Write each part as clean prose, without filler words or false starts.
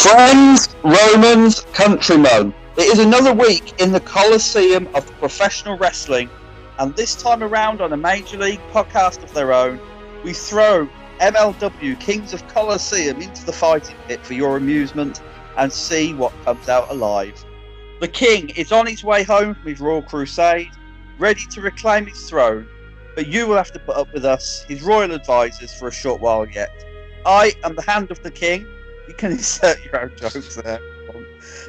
Friends, Romans, countrymen, it is another week in the Colosseum of professional wrestling, and this time around on a Major League podcast of their own, we throw MLW Kings of Colosseum into the fighting pit for your amusement and see what comes out alive. The King is on his way home from his Royal Crusade, ready to reclaim his throne, but you will have to put up with us, his royal advisors, for a short while yet. I am the Hand of the King. You can insert your own jokes there.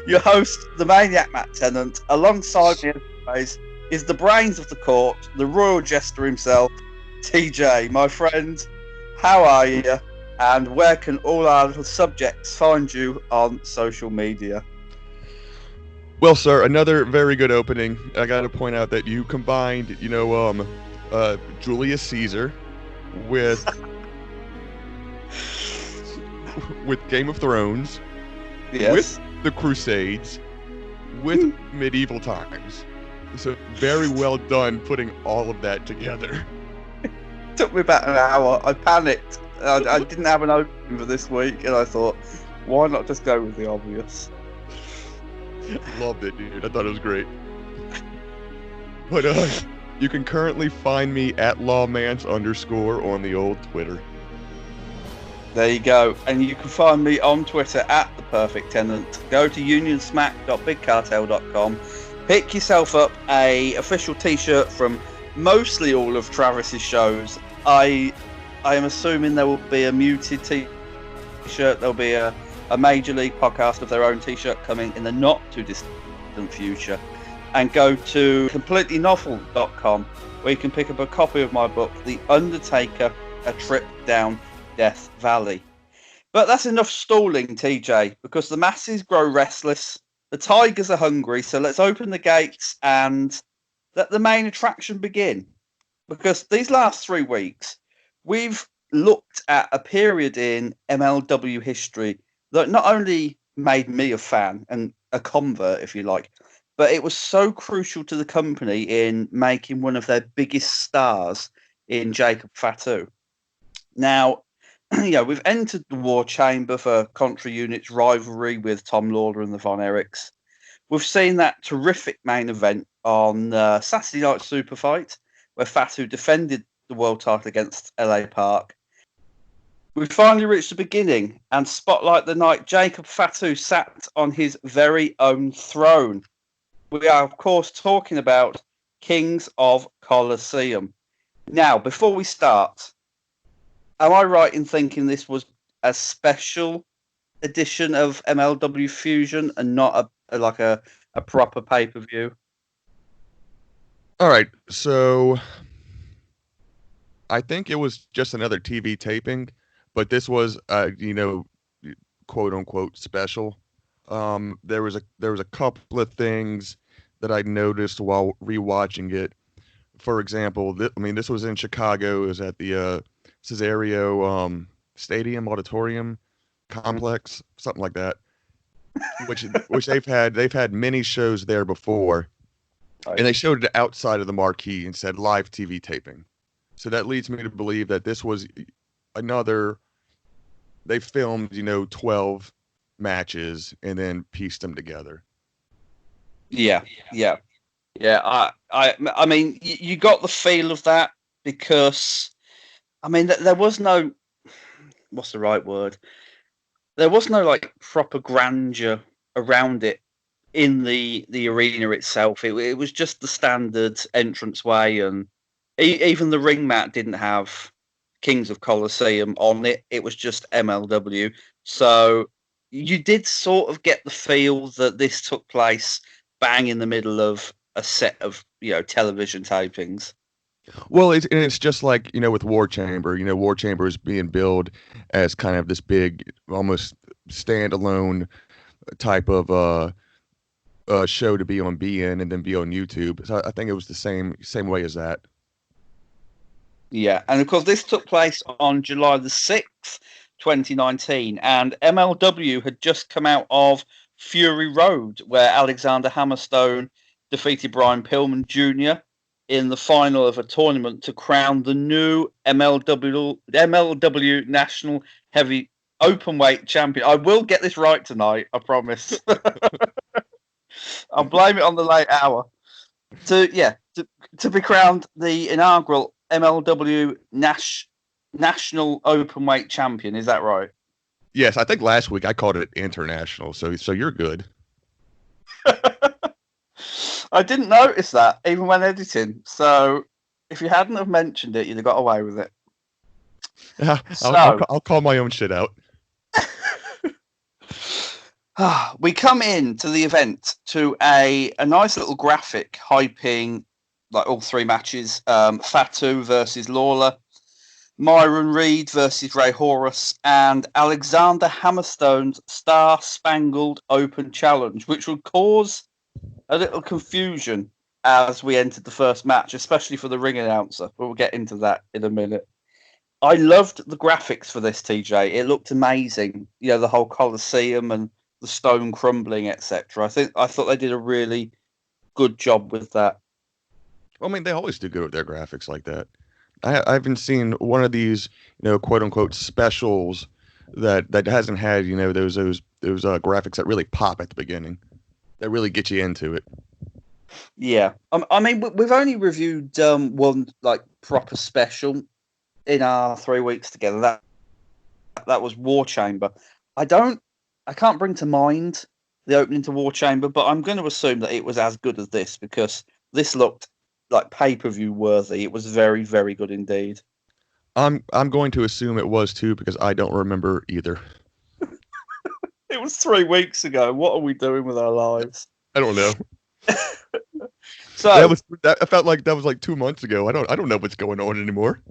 Your host, the Maniac Matt Tennant, alongside me as always, is the brains of the court, the royal jester himself, T.J. My friend, how are you? And where can all our little subjects find you on social media? Well, sir, another very good opening. I got to point out that you combined, Julius Caesar with Game of Thrones, Yes. with the Crusades, with medieval times. So very well done putting all of that together. It took me about an hour. I panicked. I didn't have an opening for this week, and I thought, why not just go with the obvious? Loved it, dude. I thought it was great. But you can currently find me at lawmance_ on the old Twitter. There you go. And you can find me on Twitter at The Perfect Tenant. Go to unionsmack.bigcartel.com. Pick yourself up a official t-shirt from mostly all of Travis's shows. I am assuming there will be a muted t-shirt. There'll be a Major League podcast of their own t-shirt coming in the not too distant future. And go to completelynovel.com where you can pick up a copy of my book, The Undertaker, A Trip Down Death Valley. But that's enough stalling, TJ, because the masses grow restless, the tigers are hungry, so let's open the gates and let the main attraction begin. Because these last 3 weeks, we've looked at a period in MLW history that not only made me a fan and a convert, if you like, but it was so crucial to the company in making one of their biggest stars in Jacob Fatu. Now, we've entered the war chamber for Contra Unit's rivalry with Tom Lawler and the Von Erichs. We've seen that terrific main event on Saturday Night Super Fight, where Fatu defended the world title against LA Park. We've finally reached the beginning, and spotlight the night Jacob Fatu sat on his very own throne. We are, of course, talking about Kings of Colosseum. Now, before we start, am I right in thinking this was a special edition of MLW Fusion and not a proper pay-per-view? All right, so I think it was just another TV taping, but this was, quote unquote special. There was a couple of things that I noticed while rewatching it. For example, this was in Chicago. It was at the Cesario Auditorium Complex, something like that. Which they've had many shows there before, and they showed it outside of the marquee and said live TV taping. So that leads me to believe that this was another. They filmed 12 matches and then pieced them together. Yeah. I mean, you got the feel of that because, there was no, what's the right word? There was no proper grandeur around it in the arena itself. It was just the standard entranceway, and even the ring mat didn't have Kings of Colosseum on it. It was just MLW. So you did sort of get the feel that this took place bang in the middle of a set of television tapings. Well, it's just like with War Chamber. War Chamber is being billed as kind of this big, almost standalone type of show to be on BN and then be on YouTube. So I think it was the same way as that. Yeah, and of course this took place on July the 6th, 2019, and MLW had just come out of Fury Road, where Alexander Hammerstone defeated Brian Pillman Jr. in the final of a tournament to crown the new MLW National Heavy openweight champion. I will get this right tonight, I promise. I'll blame it on the late hour. To be crowned the inaugural MLW National Openweight Champion. Is that right? Yes, I think last week I called it international, so you're good. I didn't notice that even when editing. So if you hadn't have mentioned it, you'd have got away with it. I'll call my own shit out. We come into the event to a nice little graphic hyping like all three matches. Fatu versus Lawler, Myron Reed versus Ray Horus, and Alexander Hammerstone's Star Spangled Open Challenge, which would cause a little confusion as we entered the first match, especially for the ring announcer. But we'll get into that in a minute. I loved the graphics for this, TJ. It looked amazing. You know, the whole Colosseum and the stone crumbling, etc. I thought they did a really good job with that. Well, I mean, they always do good with their graphics like that. I haven't seen one of these, quote unquote specials that hasn't had, those graphics that really pop at the beginning, that really get you into it. Yeah, I mean, we've only reviewed one like proper special in our 3 weeks together. That was War Chamber. I can't bring to mind the opening to War Chamber, but I'm going to assume that it was as good as this because this looked like pay-per-view worthy. It was very, very good indeed. I'm going to assume it was too because I don't remember either. It was 3 weeks ago. What are we doing with our lives? I don't know. So I felt like that was like 2 months ago. I don't know what's going on anymore.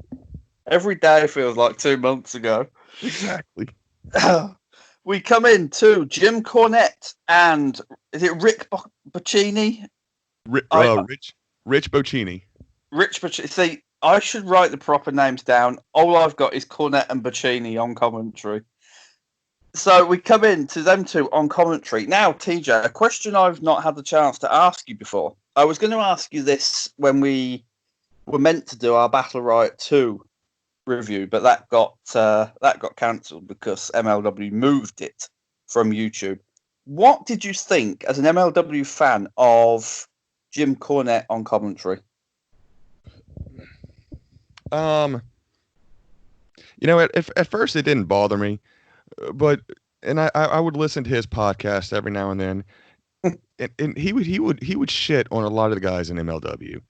Every day feels like 2 months ago. Exactly. We come in to Jim Cornette and is it Rick Bocchini? Rich Bocchini. Rich Bocchini. See, I should write the proper names down. All I've got is Cornette and Bocchini on commentary. So we come in to them two on commentary. Now, TJ, a question I've not had the chance to ask you before. I was going to ask you this when we were meant to do our Battle Riot 2 review, but that got cancelled because MLW moved it from YouTube. What did you think as an MLW fan of Jim Cornette on commentary? At first it didn't bother me, but I would listen to his podcast every now and then, and he would shit on a lot of the guys in MLW.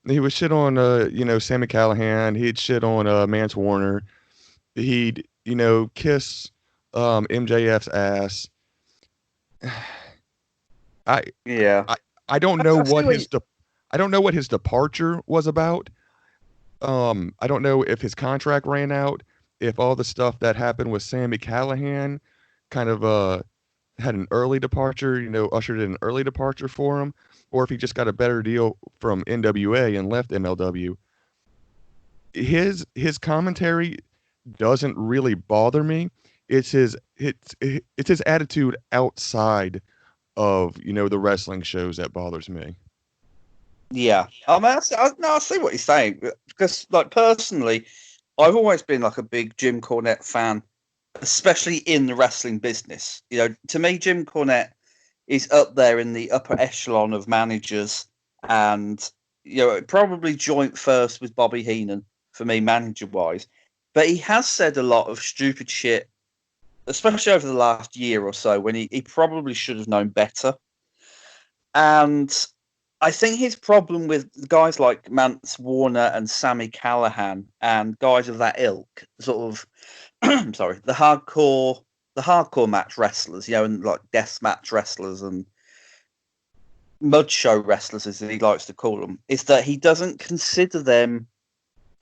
He would shit on Sammy Callahan. He'd shit on Mance Warner. He'd kiss MJF's ass. I don't know I don't know what his departure was about. I don't know if his contract ran out, if all the stuff that happened with Sammy Callahan kind of had an early departure, ushered in an early departure for him, or if he just got a better deal from NWA and left MLW. His commentary doesn't really bother me. It's his attitude outside of the wrestling shows that bothers me. Yeah, I mean, I see what you're saying because, like, personally, I've always been like a big Jim Cornette fan, especially in the wrestling business. To me, Jim Cornette is up there in the upper echelon of managers, and probably joint first with Bobby Heenan for me, manager-wise. But he has said a lot of stupid shit, especially over the last year or so, when he probably should have known better. And I think his problem with guys like Mance Warner and Sammy Callahan and guys of that ilk, sort of, sorry, the hardcore match wrestlers, and like death match wrestlers and mud show wrestlers, as he likes to call them, is that he doesn't consider them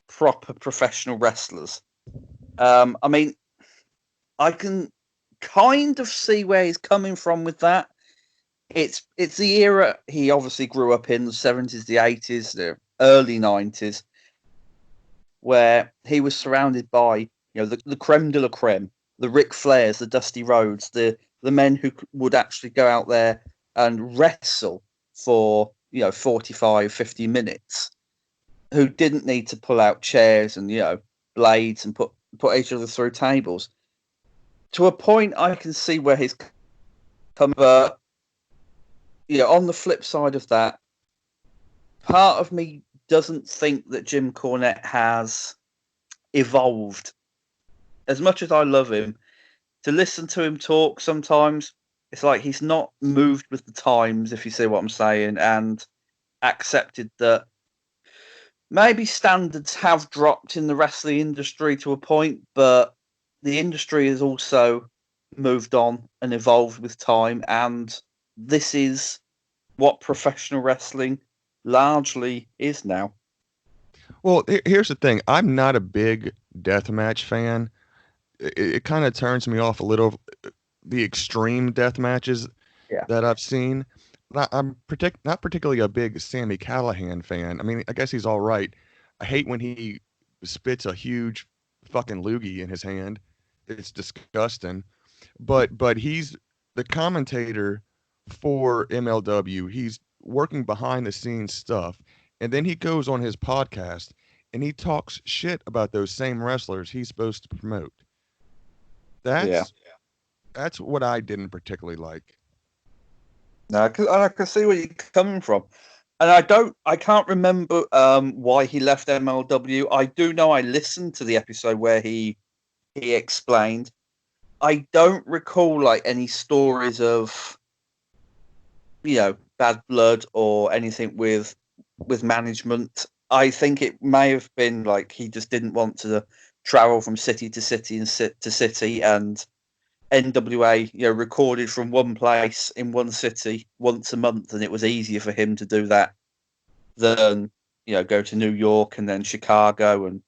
proper professional wrestlers. I mean, I can kind of see where he's coming from with that. It's the era he obviously grew up in, the 70s, the 80s, the early 90s, where he was surrounded by the creme de la creme, the Ric Flairs, the Dusty Rhodes, the men who would actually go out there and wrestle for 45, 50 minutes, who didn't need to pull out chairs and blades and put each other through tables. to a point, I can see where he's come, but on the flip side of that, part of me doesn't think that Jim Cornette has evolved. As much as I love him, to listen to him talk sometimes, it's like he's not moved with the times, if you see what I'm saying, and accepted that maybe standards have dropped in the wrestling industry to a point, but the industry has also moved on and evolved with time, and this is what professional wrestling largely is now. Well, here's the thing. I'm not a big deathmatch fan. It kind of turns me off a little. The extreme death matches Yeah. that I've seen. I'm not particularly a big Sammy Callahan fan. I mean, I guess he's all right. I hate when he spits a huge fucking loogie in his hand. It's disgusting. But he's the commentator for MLW. He's working behind the scenes stuff. And then he goes on his podcast and he talks shit about those same wrestlers he's supposed to promote. Yeah. That's what I didn't particularly like. No, I can see where you're coming from. And I can't remember why he left MLW. I do know I listened to the episode where he explained. I don't recall like any stories of bad blood or anything with management. I think it may have been like he just didn't want to travel from city to city and to city, and NWA recorded from one place in one city once a month, and it was easier for him to do that than go to New York and then Chicago and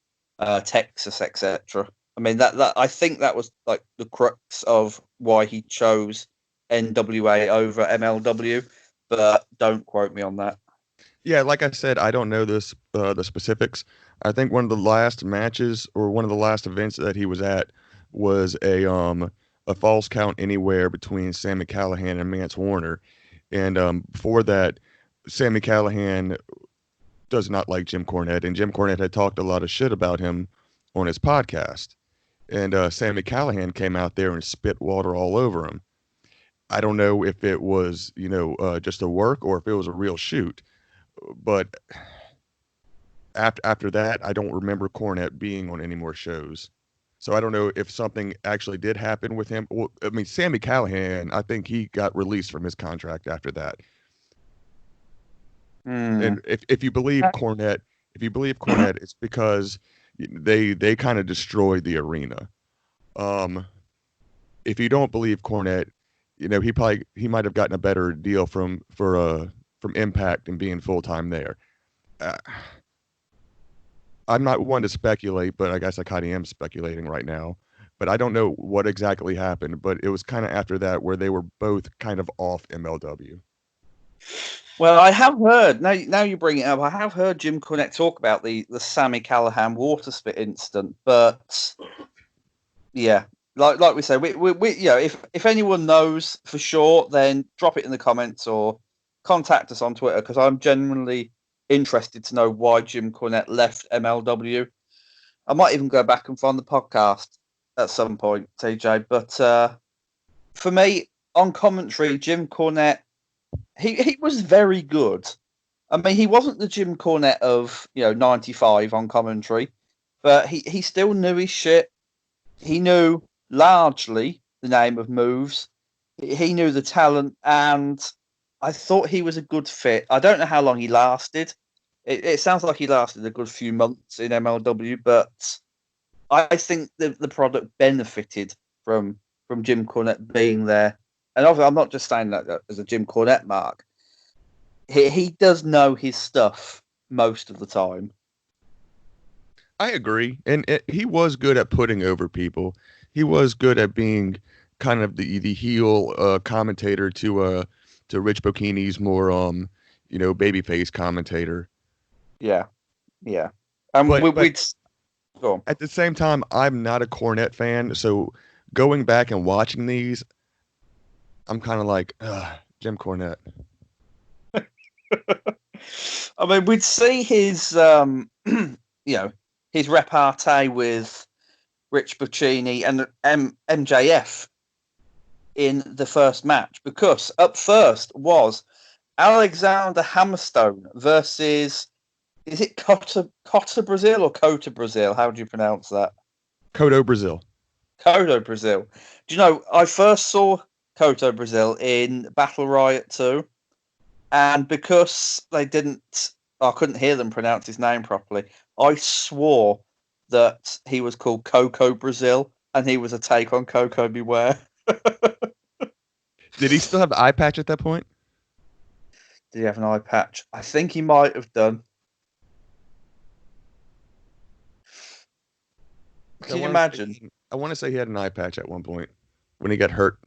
Texas, etc. I mean that I think that was like the crux of why he chose NWA over MLW, but don't quote me on that. Yeah, like I said, I don't know the specifics. I think one of the last matches or one of the last events that he was at was a falls count anywhere between Sammy Callahan and Mance Warner. And before that, Sammy Callahan does not like Jim Cornette, and Jim Cornette had talked a lot of shit about him on his podcast. And Sammy Callahan came out there and spit water all over him. I don't know if it was, just a work or if it was a real shoot, but after that, I don't remember Cornette being on any more shows. So I don't know if something actually did happen with him. Well, I mean, Sammy Callahan, I think he got released from his contract after that. And if you believe Cornette, it's because they kind of destroyed the arena. If you don't believe Cornette, he might have gotten a better deal from Impact and being full time there. I'm not one to speculate, but I guess I kind of am speculating right now. But I don't know what exactly happened. But it was kind of after that where they were both kind of off MLW. Well, I have heard now you bring it up. I have heard Jim Cornette talk about the Sammy Callahan water spit incident, but yeah, like we say, we if anyone knows for sure, then drop it in the comments or contact us on Twitter, because I'm genuinely interested to know why Jim Cornette left MLW. I might even go back and find the podcast at some point, TJ. But for me, on commentary, Jim Cornette, he was very good. I mean, he wasn't the Jim Cornette of '95 on commentary, but he still knew his shit. He knew largely the name of moves. He knew the talent, and I thought he was a good fit. I don't know how long he lasted. It sounds like he lasted a good few months in MLW, but I think the product benefited from Jim Cornette being there. And obviously, I'm not just saying that as a Jim Cornette mark. He does know his stuff most of the time. I agree, and he was good at putting over people. He was good at being kind of the heel commentator to Rich Bocchini's more babyface commentator. Yeah, yeah. But We'd go on. at the same time, I'm not a Cornette fan, so going back and watching these, I'm kind of like, Jim Cornette. I mean, we'd see his his repartee with Rich Buccini and MJF in the first match, because up first was Alexander Hammerstone versus, is it Cota Brazil or Cota Brazil? How do you pronounce that? Kodo Brazil. Kodo Brazil. Do you know, I first saw Koto Brazil in Battle Riot 2, and because I couldn't hear them pronounce his name properly, I swore that he was called Coco Brazil, and he was a take on Coco Beware. Did he still have the eye patch at that point? Did he have an eye patch? I think he might have done. Can you imagine? I want to say he had an eye patch at one point when he got hurt.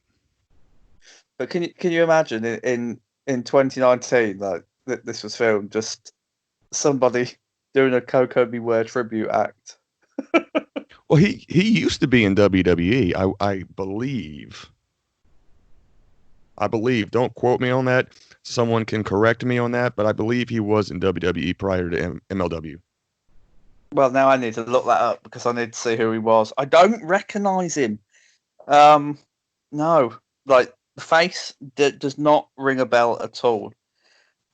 But can you imagine in 2019, like this was filmed, just somebody doing a Coco Beware tribute act? Well, he used to be in WWE, I believe. Don't quote me on that. Someone can correct me on that, but I believe he was in WWE prior to MLW. Well, now I need to look that up because I need to see who he was. I don't recognise him. No, like the face does not ring a bell at all.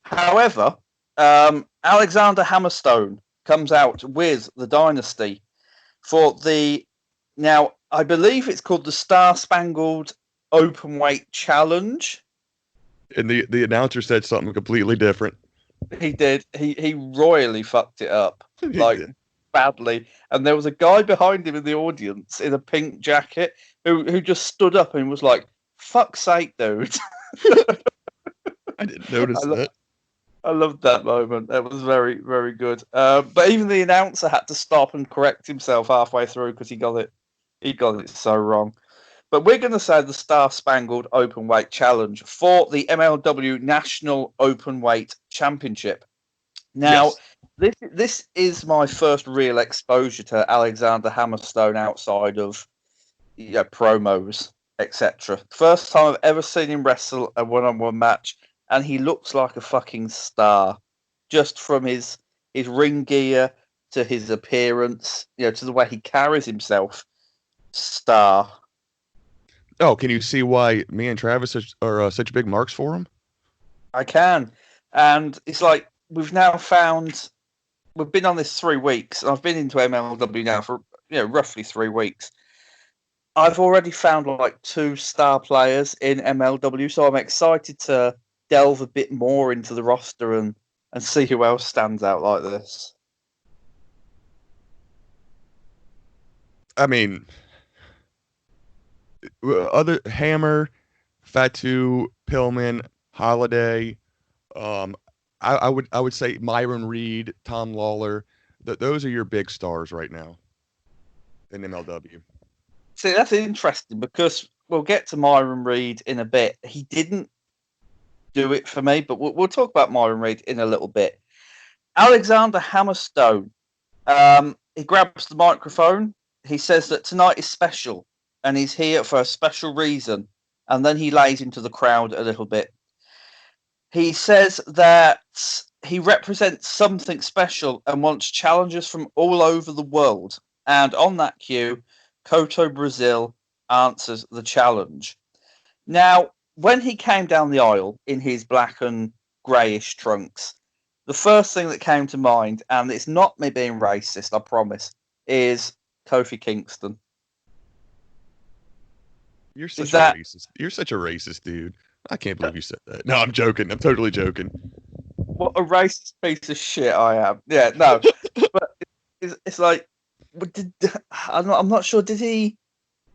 However, Alexander Hammerstone comes out with the Dynasty for now I believe it's called the Star Spangled Openweight Challenge. And the announcer said something completely different. He did. He royally fucked it up, like badly. And there was a guy behind him in the audience in a pink jacket who just stood up and was like, "Fuck's sake, dude!" I didn't notice that. I loved that moment. It was very, very good. But even the announcer had to stop and correct himself halfway through because he got it so wrong. But we're going to say the Star Spangled Openweight Challenge for the MLW National Openweight Championship. Now, this is my first real exposure to Alexander Hammerstone outside of promos, etc. First time I've ever seen him wrestle a one-on-one match. And he looks like a fucking star, just from his ring gear to his appearance, to the way he carries himself. Star. Oh, can you see why me and Travis are such big marks for him? I can, and it's like we've been on this 3 weeks, and I've been into MLW now for roughly 3 weeks. I've already found like 2 star players in MLW, so I'm excited to delve a bit more into the roster and see who else stands out like this. I mean, other Hammer, Fatu, Pillman, Holiday, I would say Myron Reed, Tom Lawler. Those are your big stars right now in MLW. See, that's interesting because we'll get to Myron Reed in a bit. He didn't do it for me, but we'll talk about Myron Reed in a little bit. Alexander Hammerstone, he grabs the microphone. He says that tonight is special and he's here for a special reason. And then he lays into the crowd a little bit. He says that he represents something special and wants challengers from all over the world. And on that cue, Koto Brazil answers the challenge. Now, when he came down the aisle in his black and greyish trunks, the first thing that came to mind, and it's not me being racist, I promise, is Kofi Kingston. You're such a racist. You're such a racist, dude. I can't believe you said that. No, I'm joking. I'm totally joking. What a racist piece of shit I am. Yeah, no. But it's like, I'm not sure, did he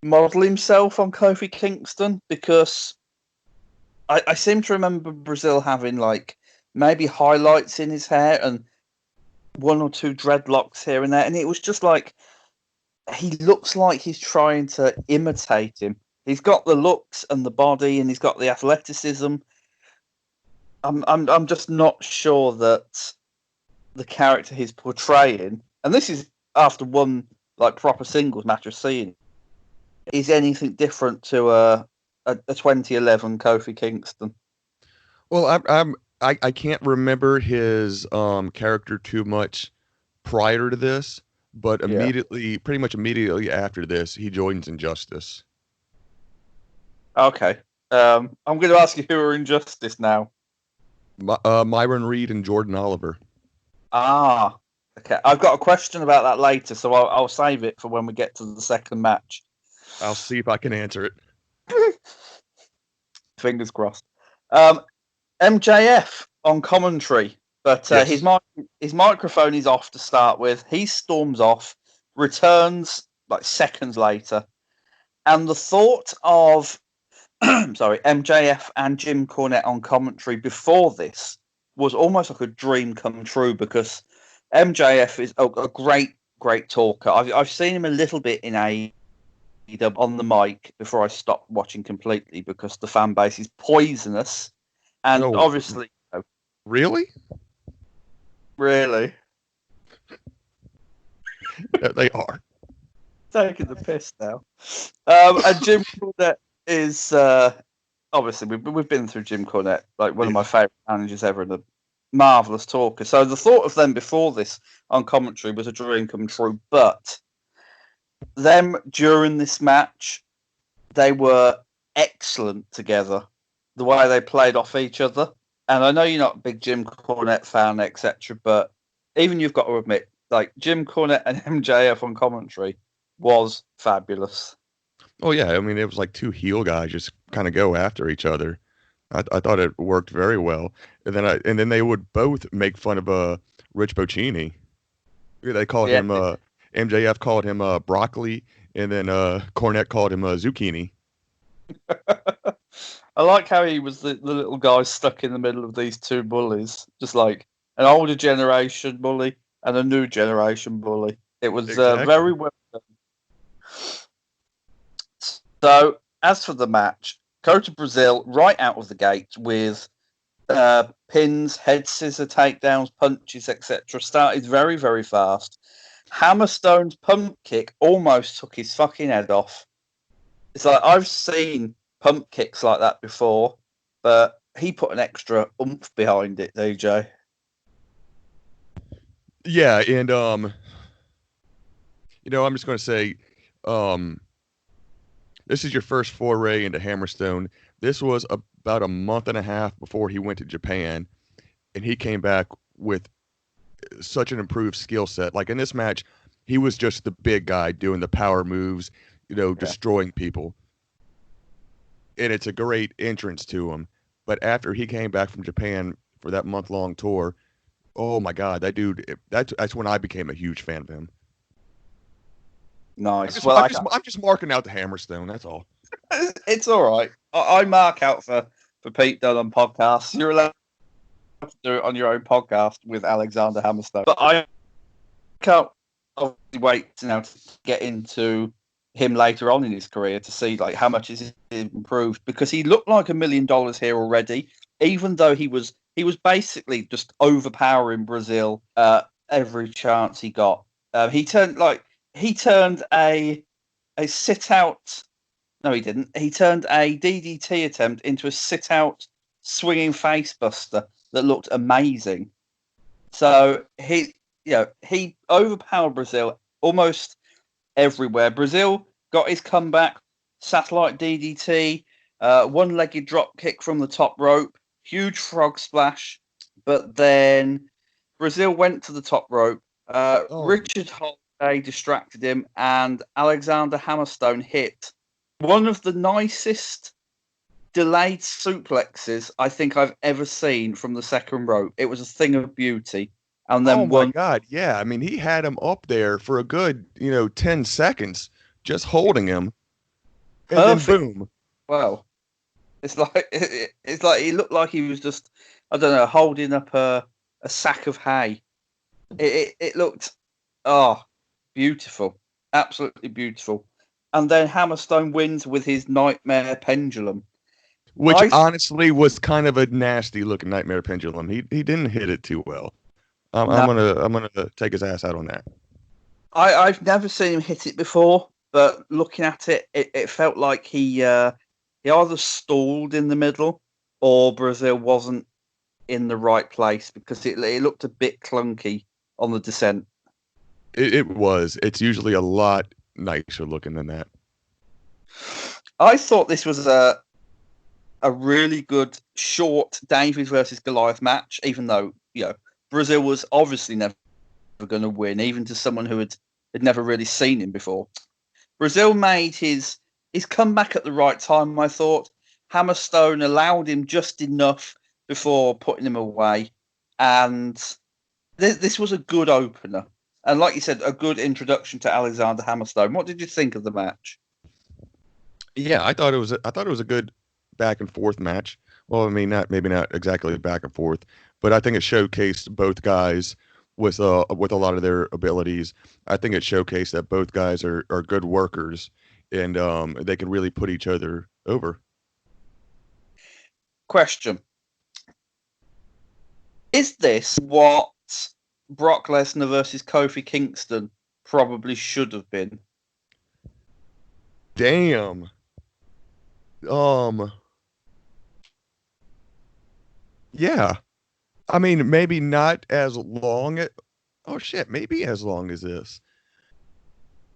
model himself on Kofi Kingston? Because I seem to remember Brazil having like maybe highlights in his hair and 1 or 2 dreadlocks here and there, and it was just like he looks like he's trying to imitate him. He's got the looks and the body, and he's got the athleticism. I'm just not sure that the character he's portraying, and this is after one like proper singles match of seeing, is anything different to a 2011 Kofi Kingston. Well, I can't remember his character too much prior to this, But Yeah. pretty much immediately after this, he joins Injustice. Okay. I'm going to ask you who are Injustice now. Myron Reed and Jordan Oliver. Ah, okay. I've got a question about that later, so I'll save it for when we get to the second match. I'll see if I can answer it. Fingers crossed. MJF on commentary, but Yes. his microphone is off to start with. He storms off, returns like seconds later, and the thought of MJF and Jim Cornette on commentary before this was almost like a dream come true because MJF is a great talker. I've seen him a little bit in AEW on the mic before I stopped watching completely because the fan base is poisonous, and obviously, really, really, they are taking the piss now. And Jim Cornette is obviously we've been through Jim Cornette, like one of my favorite managers ever, and a marvelous talker. So the thought of them before this on commentary was a dream come true. But them during this match, they were excellent together. The way they played off each other, and I know you're not a big Jim Cornette fan, etc. But even you've got to admit, like Jim Cornette and MJF on commentary was fabulous. Oh yeah, I mean it was like two heel guys just kind of go after each other. I thought it worked very well, and then they would both make fun of Rich Bocchini. They called him MJF called him broccoli, and then Cornette called him zucchini. I like how he was the little guy stuck in the middle of these two bullies, just like an older generation bully and a new generation bully. It was very well done. So, as for the match, go to Brazil right out of the gate with pins, head scissor takedowns, punches, etc. Started very, very fast. Hammerstone's pump kick almost took his fucking head off. It's like I've seen pump kicks like that before, but he put an extra oomph behind it, DJ. Yeah, and I'm just going to say, this is your first foray into Hammerstone. This was about a month and a half before he went to Japan, and he came back with such an improved skill set. Like in this match, he was just the big guy doing the power moves, destroying people. And it's a great entrance to him. But after he came back from Japan for that month-long tour, oh my God, that dude! That's when I became a huge fan of him. Nice. I'm just marking out the Hammerstone. That's all. It's all right. I mark out for Pete Dunne on podcasts. You're allowed to do it on your own podcast with Alexander Hammerstone. But I can't obviously wait now to get into him later on in his career to see like how much he's improved, because he looked like $1 million here already, even though he was basically just overpowering Brazil every chance he got. He turned a sit out. No, he didn't. He turned a DDT attempt into a sit out swinging face buster that looked amazing. So he overpowered Brazil almost everywhere. Brazil got his comeback, satellite DDT, one-legged drop kick from the top rope, huge frog splash, but then Brazil went to the top rope. Richard Holiday distracted him, and Alexander Hammerstone hit one of the nicest delayed suplexes I think I've ever seen from the second rope. It was a thing of beauty. And then my God, yeah. I mean, he had him up there for a good, 10 seconds, just holding him. And then boom. Well, it's like he looked like he was just, I don't know, holding up a sack of hay. It looked, beautiful, absolutely beautiful. And then Hammerstone wins with his nightmare pendulum, which honestly was kind of a nasty looking nightmare pendulum. He didn't hit it too well. I'm gonna take his ass out on that. I've never seen him hit it before, but looking at it, it felt like he either stalled in the middle or Brazil wasn't in the right place, because it looked a bit clunky on the descent. It was. It's usually a lot nicer looking than that. I thought this was a really good short David versus Goliath match, even though, Brazil was obviously never going to win, even to someone who had never really seen him before. Brazil made his comeback at the right time, I thought. Hammerstone allowed him just enough before putting him away. And this was a good opener. And like you said, a good introduction to Alexander Hammerstone. What did you think of the match? Yeah, I thought it was a good back and forth match. Well, I mean, maybe not exactly back and forth, but I think it showcased both guys with a lot of their abilities. I think it showcased that both guys are good workers, and they can really put each other over. Question: is this what Brock Lesnar versus Kofi Kingston probably should have been? Damn. Yeah. I mean, maybe not as long. Oh shit, maybe as long as this.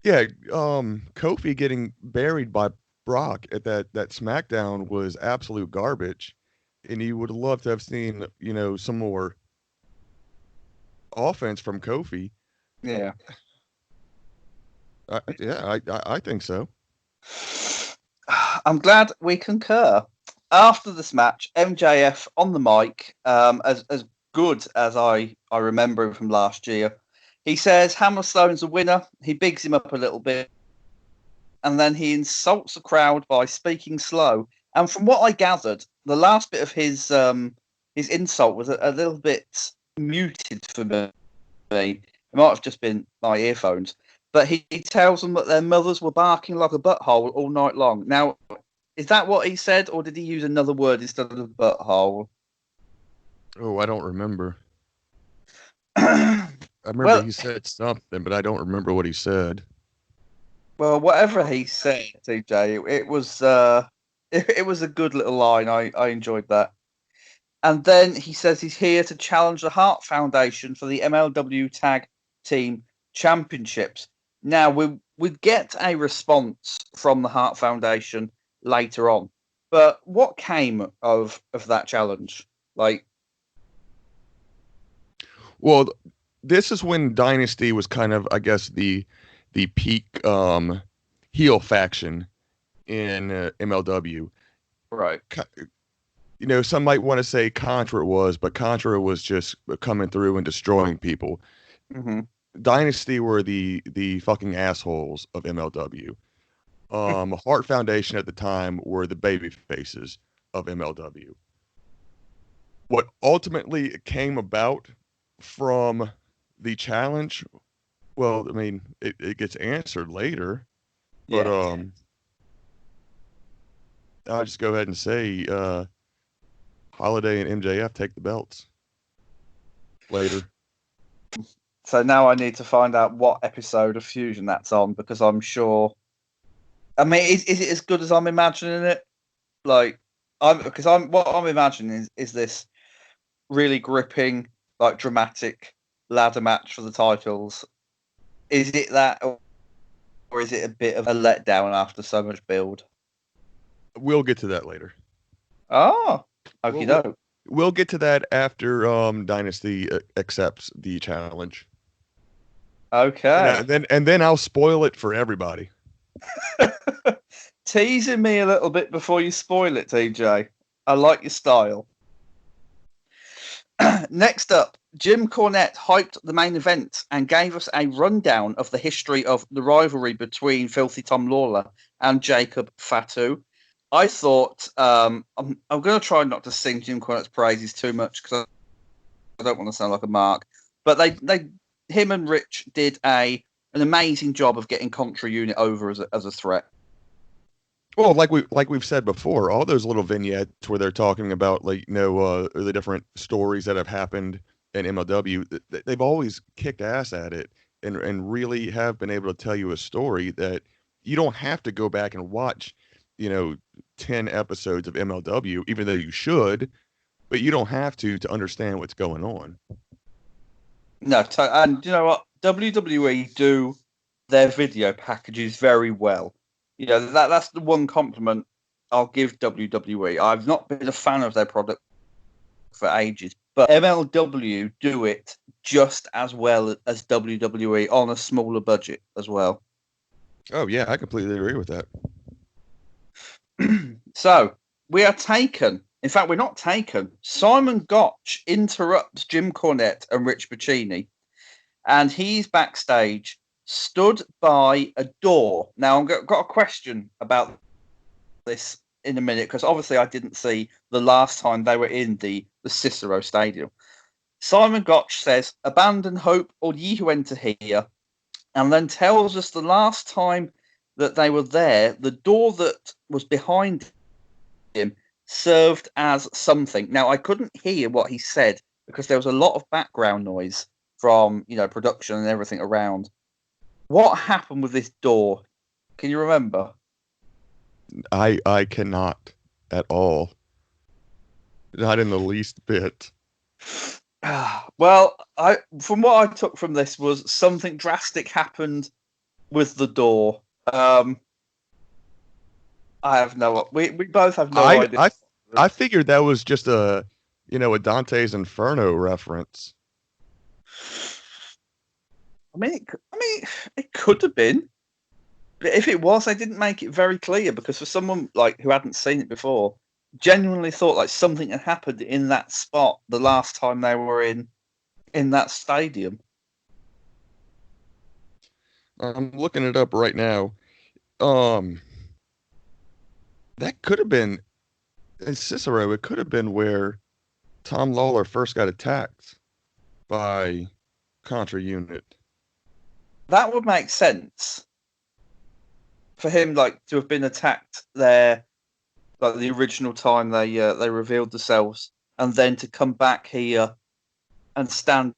Yeah. Kofi getting buried by Brock at that SmackDown was absolute garbage, and you would love to have seen some more offense from Kofi. Yeah. I think so. I'm glad we concur. After this match, MJF on the mic, as good as I remember him from last year, he says Hammerstone's a winner. He bigs him up a little bit, and then he insults the crowd by speaking slow. And from what I gathered, the last bit of his insult was a little bit muted for me. It might have just been my earphones. But he tells them that their mothers were barking like a butthole all night long. Now, is that what he said, or did he use another word instead of butthole? Oh, I don't remember. Well, I remember he said something, but I don't remember what he said. well, whatever he said, TJ, it was it was a good little line. I enjoyed that. And then he says he's here to challenge the Hart Foundation for the MLW Tag Team Championships. Now we get a response from the Hart Foundation later on, but what came of that challenge? Like, Well, this is when Dynasty was kind of, I guess, the peak heel faction in MLW. right? Some might want to say Contra was, but Contra was just coming through and destroying people. Mm-hmm. Dynasty were the fucking assholes of MLW. Heart Foundation at the time were the baby faces of MLW. What ultimately came about from the challenge, well, I mean, it gets answered later, but Yeah. I'll just go ahead and say Holiday and MJF take the belts later. So now I need to find out what episode of Fusion that's on, because I'm sure. I mean, is it as good as I'm imagining it? Like, I'm what I'm imagining is this really gripping, like dramatic ladder match for the titles. Is it that, or is it a bit of a letdown after so much build? We'll get to that later. Oh, We'll, okie we'll, doke. we'll get to that after Dynasty accepts the challenge. Okay. And then I'll spoil it for everybody. Teasing me a little bit before you spoil it, TJ. I like your style. Next up, Jim Cornette hyped the main event and gave us a rundown of the history of the rivalry between Filthy Tom Lawler and Jacob Fatu. I thought I'm going to try not to sing Jim Cornette's praises too much because I don't want to sound like a mark. But him and Rich did an amazing job of getting Contra Unit over as a threat. Well, like we've said before, all those little vignettes where they're talking about the different stories that have happened in MLW, they've always kicked ass at it and really have been able to tell you a story that you don't have to go back and watch, 10 episodes of MLW, even though you should, but you don't have to understand what's going on. No, and you know what? WWE do their video packages very well. You know, that's the one compliment I'll give WWE. I've not been a fan of their product for ages, but MLW do it just as well as WWE on a smaller budget as well. Oh yeah, I completely agree with that. So we are taken. In fact, we're not taken. Simon Gotch interrupts Jim Cornette and Rich Piccini, and he's backstage, stood by a door. Now, I've got a question about this in a minute, because obviously I didn't see the last time they were in the Cicero Stadium. Simon Gotch says, "Abandon hope, all ye who enter here," and then tells us the last time that they were there, the door that was behind him served as something. Now, I couldn't hear what he said because there was a lot of background noise from, production and everything around. What happened with this door? Can you remember? I cannot at all. Not in the least bit. Well, from what I took from this was something drastic happened with the door. I have no. We both have no idea. I figured that was just a Dante's Inferno reference. I mean, it could have been, but if it was, they didn't make it very clear, because for someone like who hadn't seen it before, genuinely thought like something had happened in that spot the last time they were in that stadium. I'm looking it up right now. That could have been in Cicero. It could have been where Tom Lawler first got attacked by Contra Unit. That would make sense for him, like, to have been attacked there, like the original time they revealed themselves, and then to come back here and stand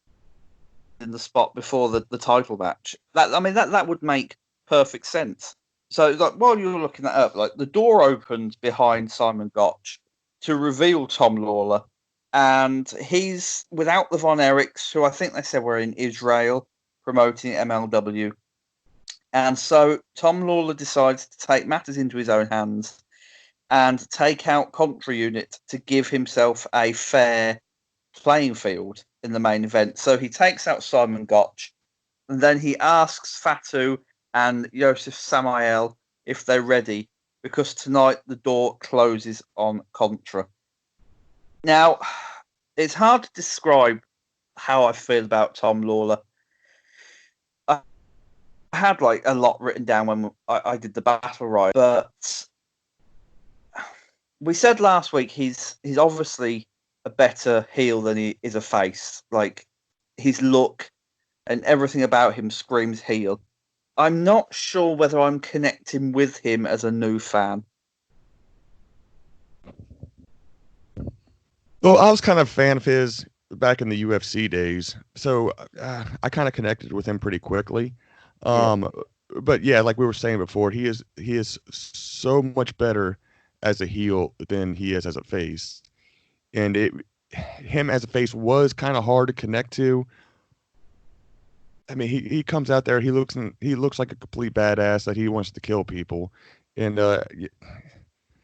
in the spot before the title match. That would make perfect sense. So, like, while you're looking that up, like, the door opened behind Simon Gotch to reveal Tom Lawler, and he's without the Von Erichs, who I think they said were in Israel promoting MLW. And so Tom Lawler decides to take matters into his own hands and take out Contra Unit to give himself a fair playing field in the main event. So he takes out Simon Gotch, and then he asks Fatu and Yosef Samael if they're ready, because tonight the door closes on Contra. Now, it's hard to describe how I feel about Tom Lawler. I had like a lot written down when I did the battle riot, but we said last week he's obviously a better heel than he is a face. Like, his look and everything about him screams heel. I'm not sure whether I'm connecting with him as a new fan. Well, I was kind of a fan of his back in the UFC days, so I kind of connected with him pretty quickly. But yeah, like we were saying before, he is so much better as a heel than he is as a face, and him as a face was kind of hard to connect to. I mean, he comes out there, he looks like a complete badass that he wants to kill people, and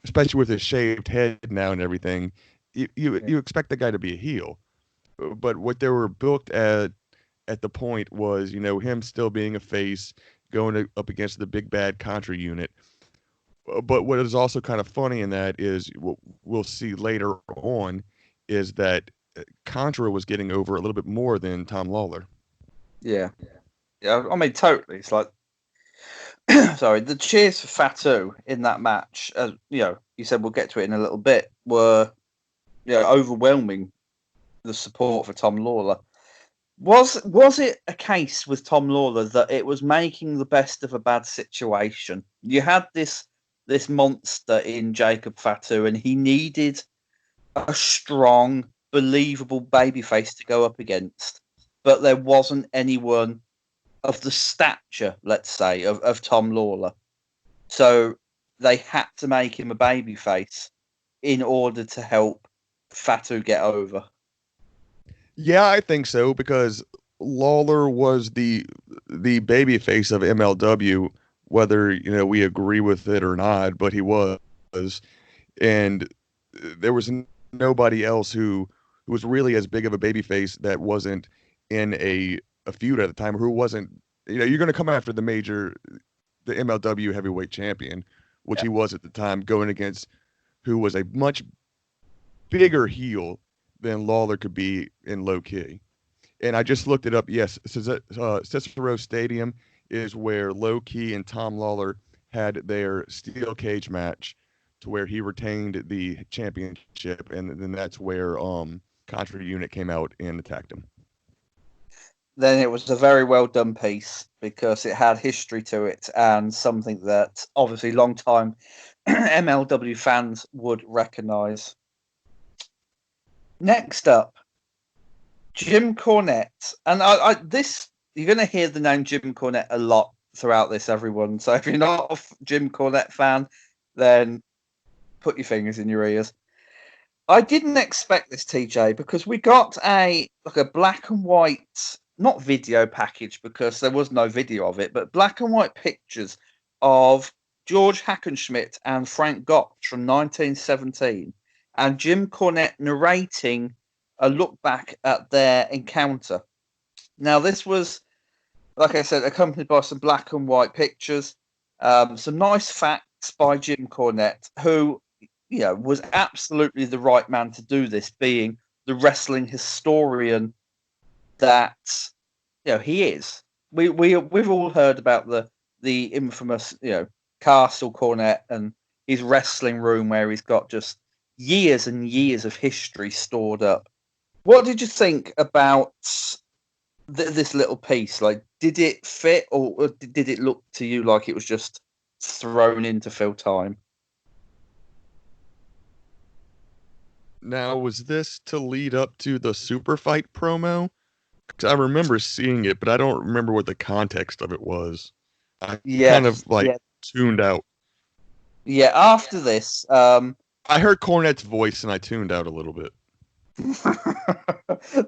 especially with his shaved head now and everything, you expect the guy to be a heel, but what they were built at the point was, him still being a face going up against the big bad Contra Unit. But what is also kind of funny in that is what we'll see later on is that Contra was getting over a little bit more than Tom Lawler. Yeah. I mean, totally. It's like, sorry, the cheers for Fatu in that match, as you said, we'll get to it in a little bit, were overwhelming the support for Tom Lawler. Was it a case with Tom Lawler that it was making the best of a bad situation? You had this monster in Jacob Fatu, and he needed a strong, believable babyface to go up against, but there wasn't anyone of the stature, let's say, of Tom Lawler. So they had to make him a babyface in order to help Fatu get over. Yeah, I think so, because Lawler was the baby face of MLW, whether we agree with it or not, but he was, and there was nobody else who was really as big of a baby face that wasn't in a feud at the time, who wasn't. You're going to come after the MLW heavyweight champion, which Yeah. he was at the time, going against who was a much bigger heel than Lawler could be in low key. And I just looked it up. Yes, Cicero Stadium is where Low Key and Tom Lawler had their steel cage match, to where he retained the championship, and then that's where Contra Unit came out and attacked him. Then it was a very well done piece because it had history to it and something that obviously long time MLW fans would recognise. Next up, Jim Cornette, and this you're going to hear the name Jim Cornette a lot throughout this, everyone. So if you're not a Jim Cornette fan, then put your fingers in your ears. I didn't expect this, TJ, because we got a black and white, not video package because there was no video of it, but black and white pictures of George Hackenschmidt and Frank Gotch from 1917, and Jim Cornette narrating a look back at their encounter. Now, this was, like I said, accompanied by some black and white pictures, some nice facts by Jim Cornette, who was absolutely the right man to do this, being the wrestling historian that he is. We've all heard about the infamous Castle Cornette and his wrestling room where he's got just years and years of history stored up. What did you think about this little piece? Like, did it fit, or did it look to you like it was just thrown in to fill time? Now, was this to lead up to the Super Fight promo? Because I remember seeing it, but I don't remember what the context of it was. I kind of tuned out. Yeah, after this, I heard Cornette's voice and I tuned out a little bit.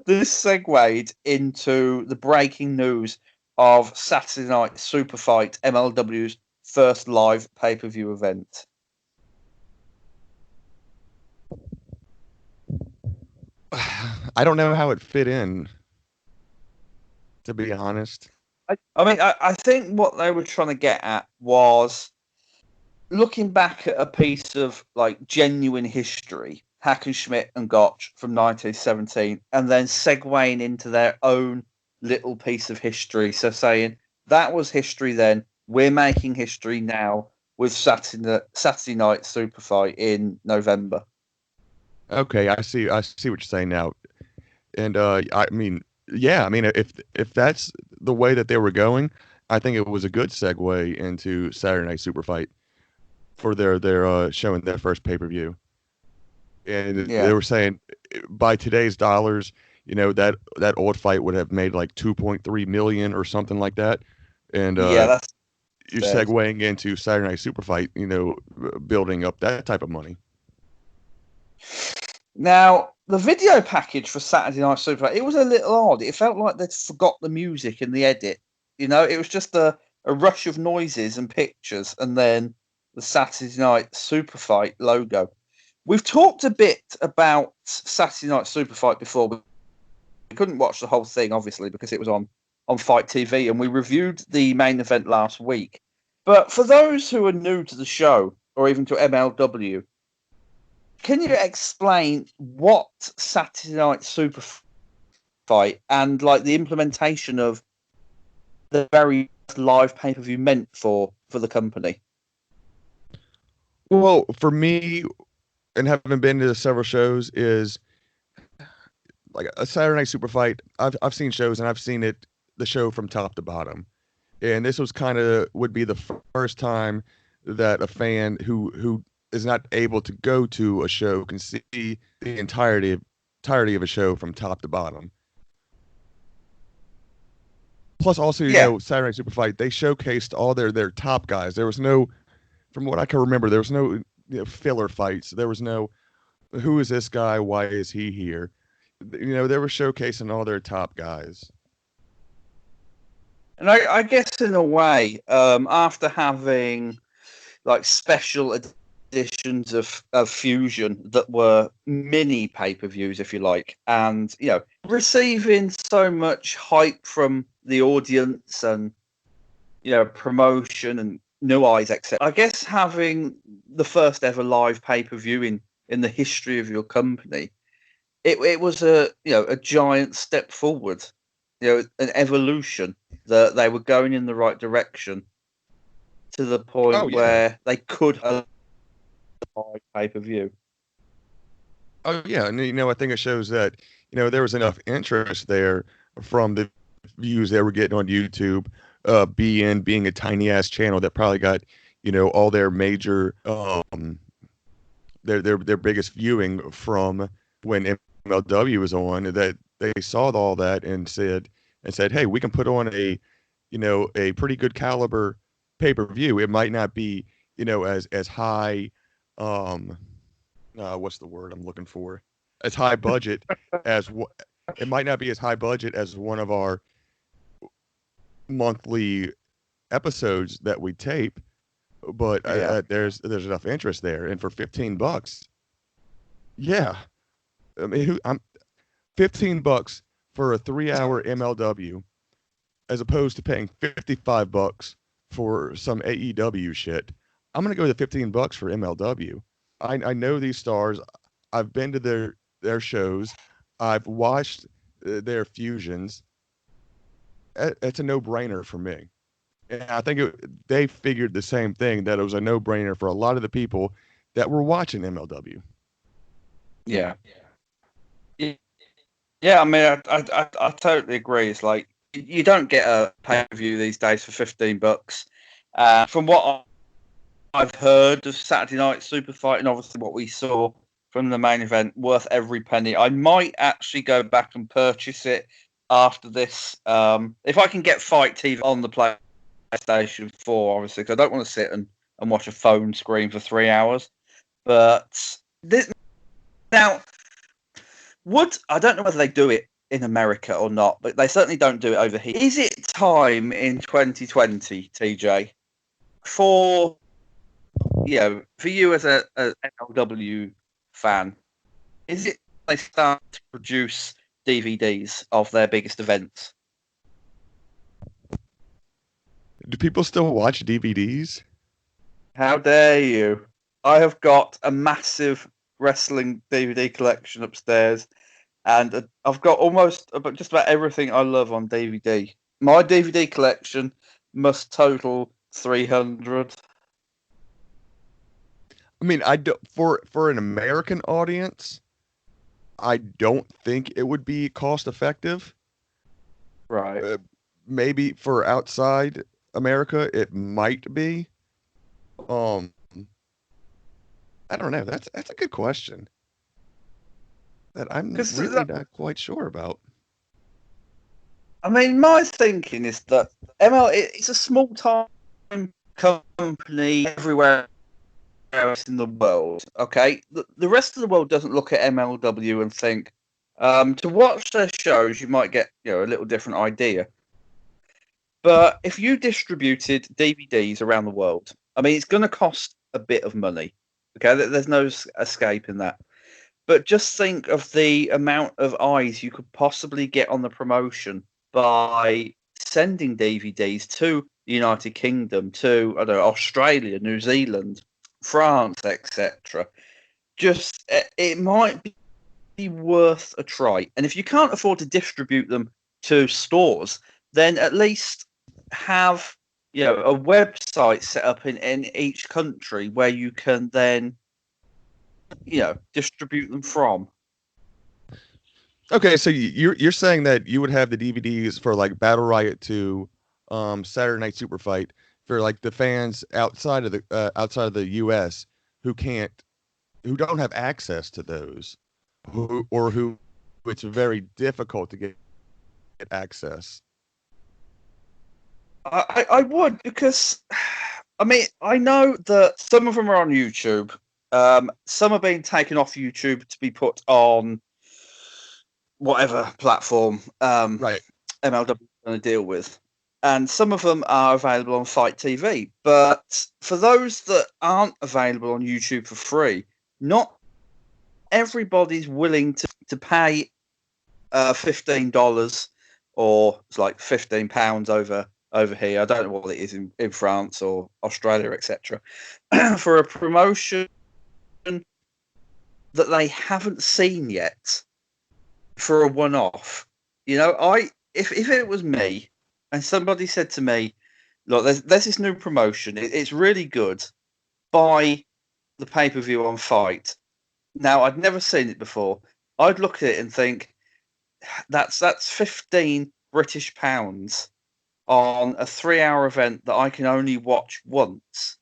This segued into the breaking news of Saturday Night Super Fight, MLW's first live pay-per-view event. I don't know how it fit in, to be honest. I think what they were trying to get at was looking back at a piece of like genuine history, Hackenschmidt and Gotch from 1917, and then segueing into their own little piece of history. So saying that was history then, we're making history now with Saturday Night Super Fight in November. Okay, I see what you're saying now. And I mean, yeah, I mean, if that's the way that they were going, I think it was a good segue into Saturday Night Super Fight for their showing their first pay-per-view. And they were saying by today's dollars, that old fight would have made like 2.3 million or something like that. And that's you're segueing into Saturday Night Super Fight, building up that type of money. Now, the video package for Saturday Night Super Fight, it was a little odd. It felt like they'd forgot the music in the edit. It was just a rush of noises and pictures, and then the Saturday Night Super Fight logo. We've talked a bit about Saturday Night Super Fight before. We couldn't watch the whole thing, obviously, because it was on Fight TV, and we reviewed the main event last week. But for those who are new to the show, or even to MLW, can you explain what Saturday Night Super Fight and like the implementation of the very live pay-per-view meant for the company? Well, for me, and having been to several shows, is like a Saturday Night Super Fight. I've seen shows and I've seen the show from top to bottom, and this was would be the first time that a fan who is not able to go to a show can see the entirety of a show from top to bottom. Plus, also, Saturday Night Super Fight, they showcased all their top guys. There was no, from what I can remember, there was no filler fights. There was no, who is this guy? Why is he here? They were showcasing all their top guys. And I guess in a way, after having like special editions of Fusion that were mini pay-per-views, if you like, and receiving so much hype from the audience and promotion and new eyes, etc. I guess having the first ever live pay-per-view in the history of your company, it was a giant step forward, an evolution, that they were going in the right direction to the Oh point yeah. where they could have a live pay-per-view. Oh yeah, and I think it shows that there was enough interest there from the views they were getting on YouTube. Being a tiny ass channel that probably got all their major their biggest viewing from when MLW was on, that they saw all that and said, hey, we can put on a pretty good caliber pay-per-view. It might not be as high, what's the word I'm looking for, as high budget as what it might not be as high budget as one of our monthly episodes that we tape, but Yeah, there's enough interest there, and for $15, yeah, I mean, I'm $15 for a 3-hour MLW as opposed to paying $55 for some AEW shit. I'm gonna go to $15 for MLW. I know these stars. I've been to their shows. I've watched their fusions. It's a no-brainer for me. And I think they figured the same thing, that it was a no-brainer for a lot of the people that were watching MLW. yeah, yeah. I mean, I totally agree. It's like you don't get a pay-per-view these days for $15. From what I've heard of Saturday Night Super Fight, and obviously what we saw from the main event, worth every penny. I might actually go back and purchase it after this. If I can get Fight TV on the PlayStation 4, obviously, because I don't want to sit and watch a phone screen for 3 hours. But this now, I don't know whether they do it in America or not, but they certainly don't do it over here. Is it time in 2020, TJ, for for you as a MLW fan, is it they start to produce DVDs of their biggest events? Do people still watch DVDs? How dare you? I have got a massive wrestling DVD collection upstairs, and I've got just about everything I love on DVD. My DVD collection must total 300. I mean, I do, for an American audience, I don't think it would be cost effective. Right. Maybe for outside America, it might be. Um, I don't know. That's a good question that I'm Because really not quite sure about. I mean, my thinking is that it's a small time company everywhere else in the world. Okay, the rest of the world doesn't look at MLW and think, to watch their shows, you might get a little different idea. But if you distributed DVDs around the world, I mean, it's going to cost a bit of money. Okay, there's no escaping that. But just think of the amount of eyes you could possibly get on the promotion by sending DVDs to the United Kingdom, to I don't know, Australia, New Zealand, France, etc. Just it might be worth a try. And if you can't afford to distribute them to stores, then at least have a website set up in each country where you can then distribute them from. Okay, so you're saying that you would have the DVDs for like Battle Riot 2, Saturday Night Super Fight, for like the fans outside of the U.S. who don't have access to those, who it's very difficult to get access. I would, because I mean, I know that some of them are on YouTube. Some are being taken off YouTube to be put on whatever platform Right. MLW is going to deal with. and some of them are available on Fight TV. But for those that aren't available on YouTube for free, not everybody's willing to pay $15 or it's like £15 over here. I don't know what it is in France or Australia, etc. for a promotion that they haven't seen yet for a one-off. You know, if it was me and somebody said to me, look, there's this new promotion, it's really good, buy the pay-per-view on Fight. Now, I'd never seen it before. I'd look at it and think, that's 15 British pounds on a 3-hour event that I can only watch once.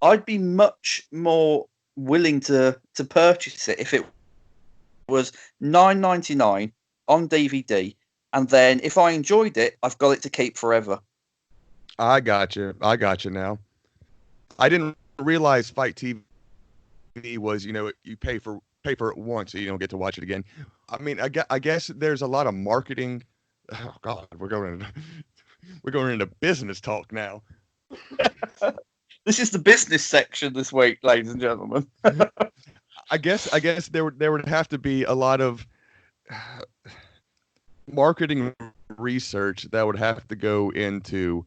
I'd be much more willing to purchase it if it was $9.99 on DVD, and then if I enjoyed it, I've got it to keep forever. I got you now. I didn't realize Fight TV was, you pay for it once, so you don't get to watch it again. I mean, I guess there's a lot of marketing. Oh God, we're going into business talk now. This is the business section this week, ladies and gentlemen. I guess there would have to be a lot of marketing research that would have to go into,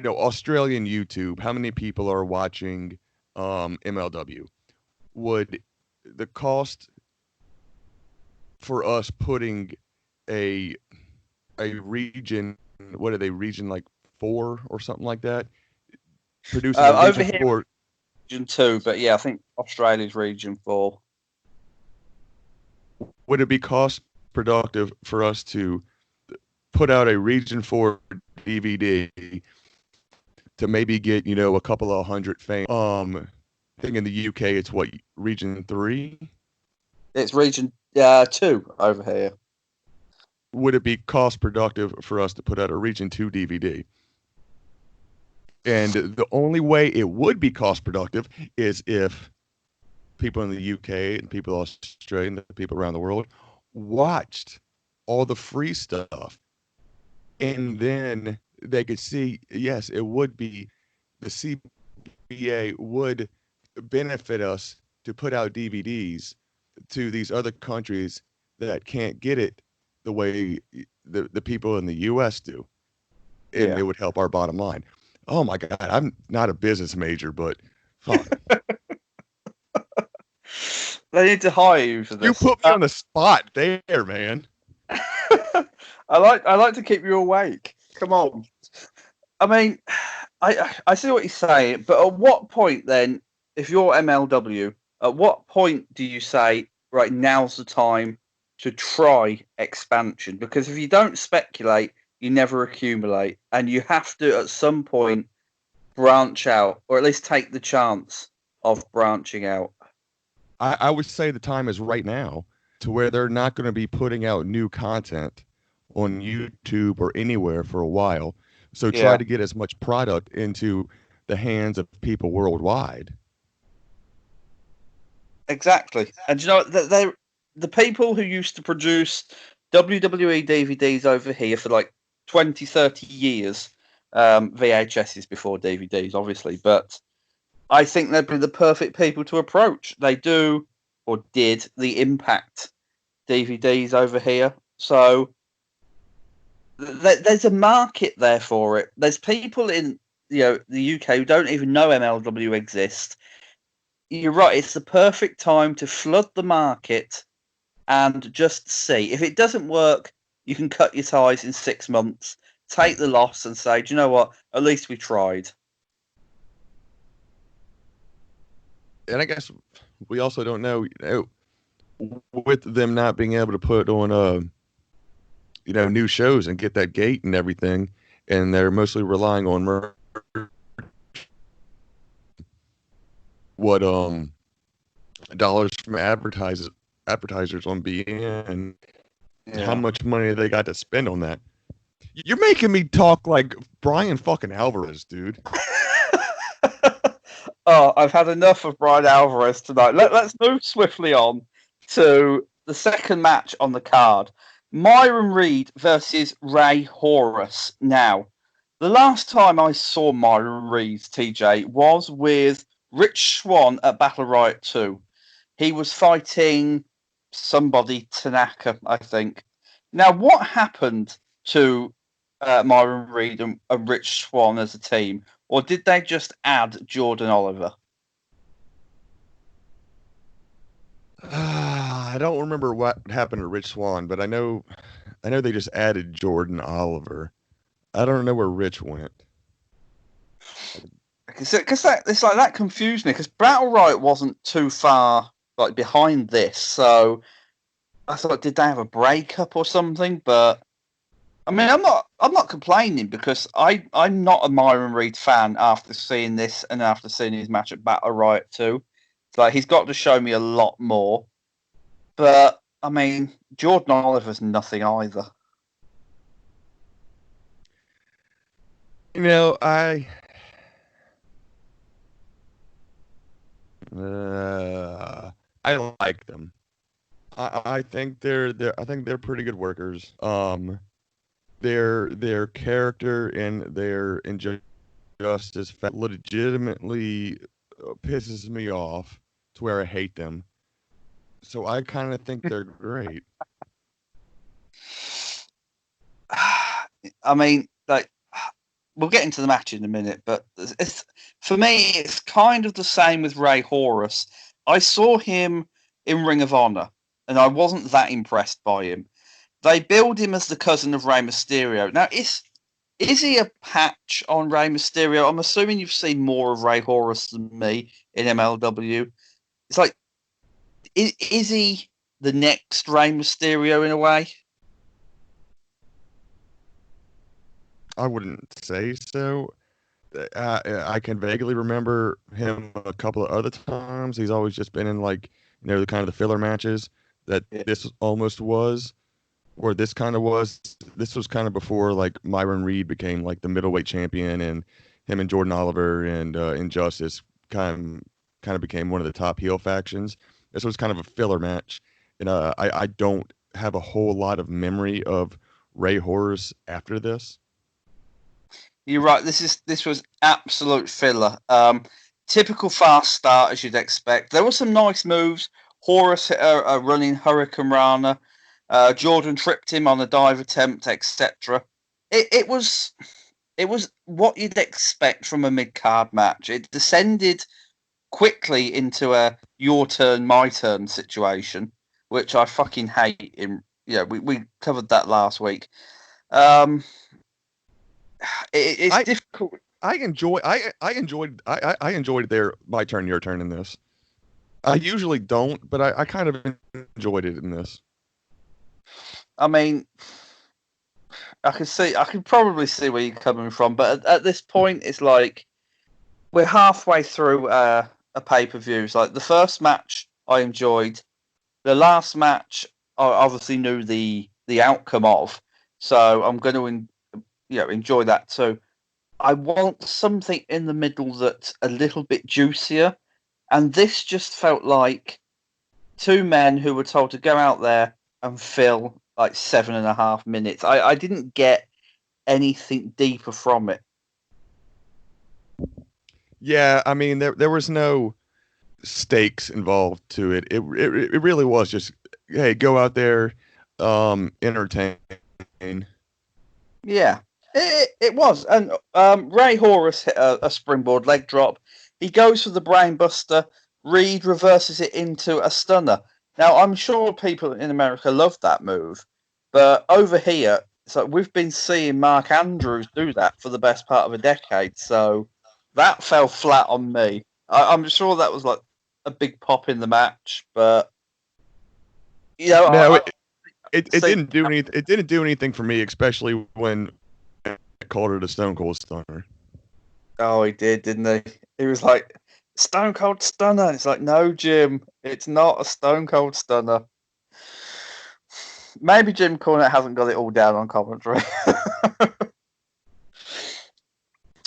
Australian YouTube. How many people are watching MLW? Would the cost for us putting a region, what are they, region like 4 or something like that? Producing over here, 4. region 2, but yeah, I think Australia's region 4. Would it be cost productive for us to put out a region 4 DVD to maybe get, a couple of 100 fans? I think in the UK it's what, region 3? It's region 2 over here. Would it be cost productive for us to put out a region 2 DVD? And the only way it would be cost productive is if people in the UK and people in Australia and the people around the world watched all the free stuff. And then they could see, yes, it would be, the CBA would benefit us to put out DVDs to these other countries that can't get it the way the people in the US do. And it would help our bottom line. Oh my God, I'm not a business major, but fuck. They need to hire you for this. You put me on the spot there, man. I like to keep you awake. Come on. I mean, I see what you're saying, but at what point then, if you're MLW, at what point do you say, right, now's the time to try expansion? Because if you don't speculate, you never accumulate, and you have to at some point branch out, or at least take the chance of branching out. I would say the time is right now, to where they're not going to be putting out new content on YouTube or anywhere for a while. So try to get as much product into the hands of people worldwide. Exactly. And you know, they're the people who used to produce WWE DVDs over here for like 20, 30 years, VHSs before DVDs, obviously, but I think they'd be the perfect people to approach. They do, or did, the Impact DVDs over here. So there's a market there for it. There's people in the UK who don't even know MLW exists. You're right. It's the perfect time to flood the market and just see. If it doesn't work, you can cut your ties in 6 months, take the loss, and say, do you know what? At least we tried. And I guess we also don't know, with them not being able to put on, new shows and get that gate and everything, and they're mostly relying on dollars from advertisers on BN, how much money they got to spend on that. You're making me talk like Brian fucking Alvarez, dude. Oh, I've had enough of Brian Alvarez tonight. Let's move swiftly on to the second match on the card. Myron Reed versus Ray Horus. Now, the last time I saw Myron Reed, TJ, was with Rich Swann at Battle Riot 2. He was fighting somebody, Tanaka, I think. Now, what happened to Myron Reed and Rich Swann as a team? Or did they just add Jordan Oliver? I don't remember what happened to Rich Swann, but I know they just added Jordan Oliver. I don't know where Rich went. Because it's like that confused me. Because Battle Riot wasn't too far like behind this, so I thought, did they have a breakup or something? But I mean, I'm not complaining because I'm not a Myron Reed fan after seeing this and after seeing his match at Battle Riot 2. It's like he's got to show me a lot more. But I mean, Jordan Oliver's nothing either. You know, I like them. I think they're pretty good workers. Their character and their injustice legitimately pisses me off to where I hate them. So I kind of think they're great. I mean, like, we'll get into the match in a minute, but it's for me, it's kind of the same with Ray Horus. I saw him in Ring of Honor, and I wasn't that impressed by him. They build him as the cousin of Rey Mysterio. Now, is he a patch on Rey Mysterio? I'm assuming you've seen more of Ray Horus than me in MLW. It's like, is he the next Rey Mysterio in a way? I wouldn't say so. I can vaguely remember him a couple of other times. He's always just been in like the kind of the filler matches that this almost was, or this kind of was. This was kind of before like Myron Reed became like the middleweight champion, and him and Jordan Oliver and Injustice kind of became one of the top heel factions. This was kind of a filler match, and I don't have a whole lot of memory of Ray Horus after this. You're right. This was absolute filler. Typical fast start as you'd expect. There were some nice moves. Horus hit a running Hurricane Rana. Jordan tripped him on a dive attempt, etc. It was what you'd expect from a mid card match. It descended quickly into a your turn, my turn situation, which I fucking hate. We covered that last week. It's difficult. I enjoyed their my turn, your turn in this. I usually don't, but I kind of enjoyed it in this. I mean, I can probably see where you're coming from, but at this point, it's like we're halfway through a pay-per-view. It's like the first match I enjoyed, the last match I obviously knew the outcome of, so I'm going to enjoy that too. I want something in the middle that's a little bit juicier, and this just felt like two men who were told to go out there and fill like 7.5 minutes. I didn't get anything deeper from it. Yeah, I mean there was no stakes involved to it. It really was just, hey, go out there, entertain. Yeah, it was. And Ray Horus hit a springboard leg drop. He goes for the brainbuster. Reed reverses it into a stunner. Now, I'm sure people in America love that move, but over here, so we've been seeing Mark Andrews do that for the best part of a decade. So that fell flat on me. I'm sure that was like a big pop in the match, but no, it didn't do anything. It didn't do anything for me, especially when I called it a Stone Cold Stunner. Oh, he did, didn't he? He was like, Stone Cold Stunner. And it's like, no, Jim, it's not a Stone Cold Stunner. Maybe Jim Cornette hasn't got it all down on commentary.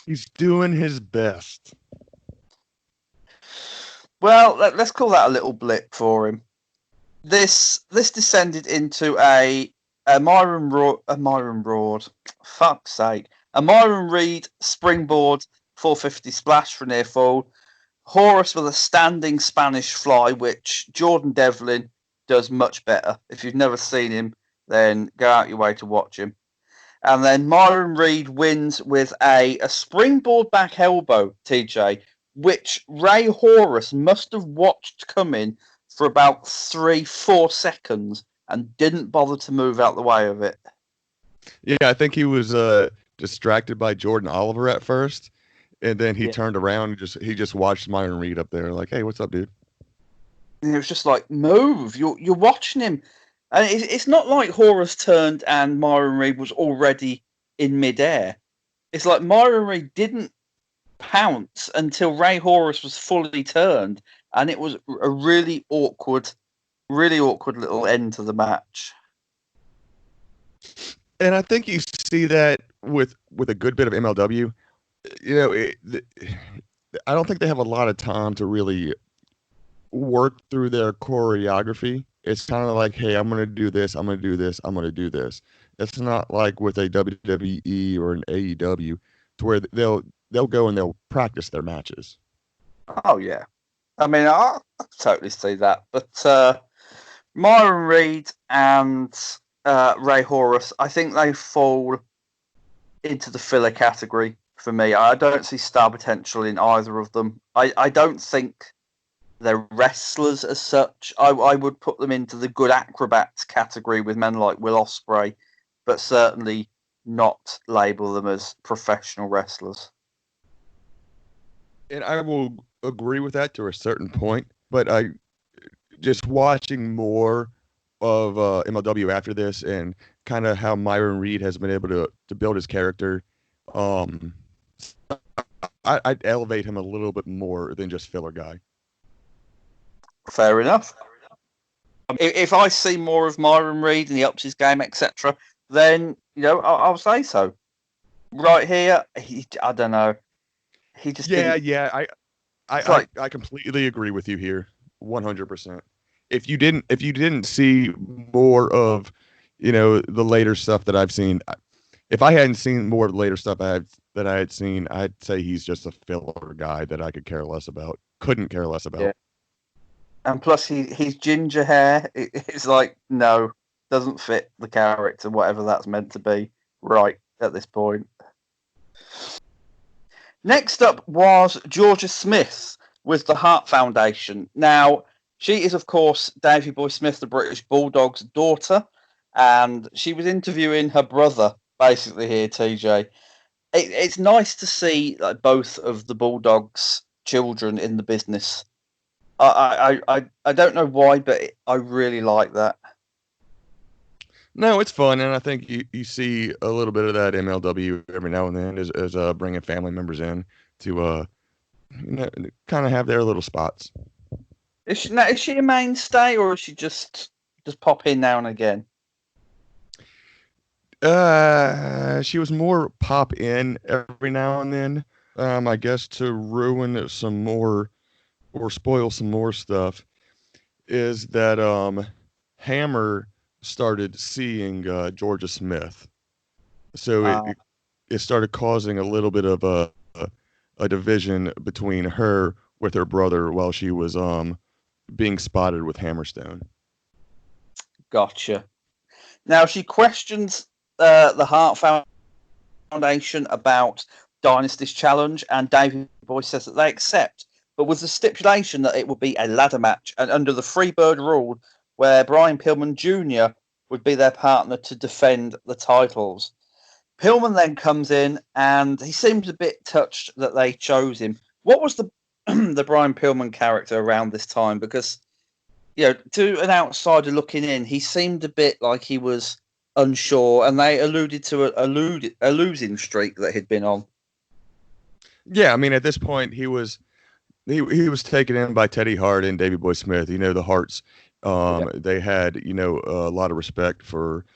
He's doing his best. Well, let's call that a little blip for him. This descended into a Myron Roard. Fuck's sake. A Myron Reed springboard 450 splash for near fall. Horus with a standing Spanish fly, which Jordan Devlin does much better. If you've never seen him, then go out your way to watch him. And then Myron Reed wins with a springboard back elbow, TJ, which Ray Horus must have watched coming for about 3-4 seconds and didn't bother to move out the way of it. Yeah, I think he was distracted by Jordan Oliver at first, and then he turned around and just watched Myron Reed up there, like, "Hey, what's up, dude?" And it was just like, move! You're watching him, and it's not like Horus turned and Myron Reed was already in midair. It's like Myron Reed didn't pounce until Ray Horus was fully turned, and it was a really awkward little end to the match. And I think you see that with a good bit of MLW. You know, I don't think they have a lot of time to really work through their choreography. It's kind of like, hey, I'm going to do this, I'm going to do this, I'm going to do this. It's not like with a WWE or an AEW to where they'll go and they'll practice their matches. Oh yeah, I mean I totally see that, but Myron Reed and Ray Horus, I think they fall into the filler category for me. I don't see star potential in either of them. I don't think they're wrestlers as such. I would put them into the good acrobats category with men like Will Ospreay, but certainly not label them as professional wrestlers. And I will agree with that to a certain point, but I just watching more of MLW after this and kind of how Myron Reed has been able to build his character. I'd elevate him a little bit more than just filler guy. Fair enough. If I see more of Myron Reed and he ups his game, etc., then I'll say so. Right here, I don't know. He just I completely agree with you here, 100%. If you didn't see more of, the later stuff that I've seen, if I hadn't seen more of the later stuff that I had seen, I'd say he's just a filler guy that I couldn't care less about. Yeah. And plus, his ginger hair, it's like, no, doesn't fit the character, whatever that's meant to be, right at this point. Next up was Georgia Smith with the Heart Foundation. Now, she is, of course, Davey Boy Smith, the British Bulldog's daughter, and she was interviewing her brother, basically, here, TJ. It's nice to see like both of the Bulldog's children in the business. I don't know why, but I really like that. No, it's fun, and I think you see a little bit of that MLW every now and then as bringing family members in to kind of have their little spots. Is she a mainstay, or is she just pop in now and again? She was more pop in every now and then. I guess to ruin some more or spoil some more stuff is that Hammer started seeing Georgia Smith, so it started causing a little bit of a division between her with her brother while she was being spotted with Hammerstone. Gotcha. Now she questions the Heart Foundation about Dynasty's challenge, and Davey Boy says that they accept, but with the stipulation that it would be a ladder match and under the Freebird rule, where Brian Pillman Jr. would be their partner to defend the titles. Pillman then comes in, and he seems a bit touched that they chose him. What was the the Brian Pillman character around this time? Because to an outsider looking in, he seemed a bit like he was unsure, and they alluded to a losing streak that he'd been on. Yeah, I mean, at this point, he was taken in by Teddy Hart and Davey Boy Smith. The Harts, they had a lot of respect for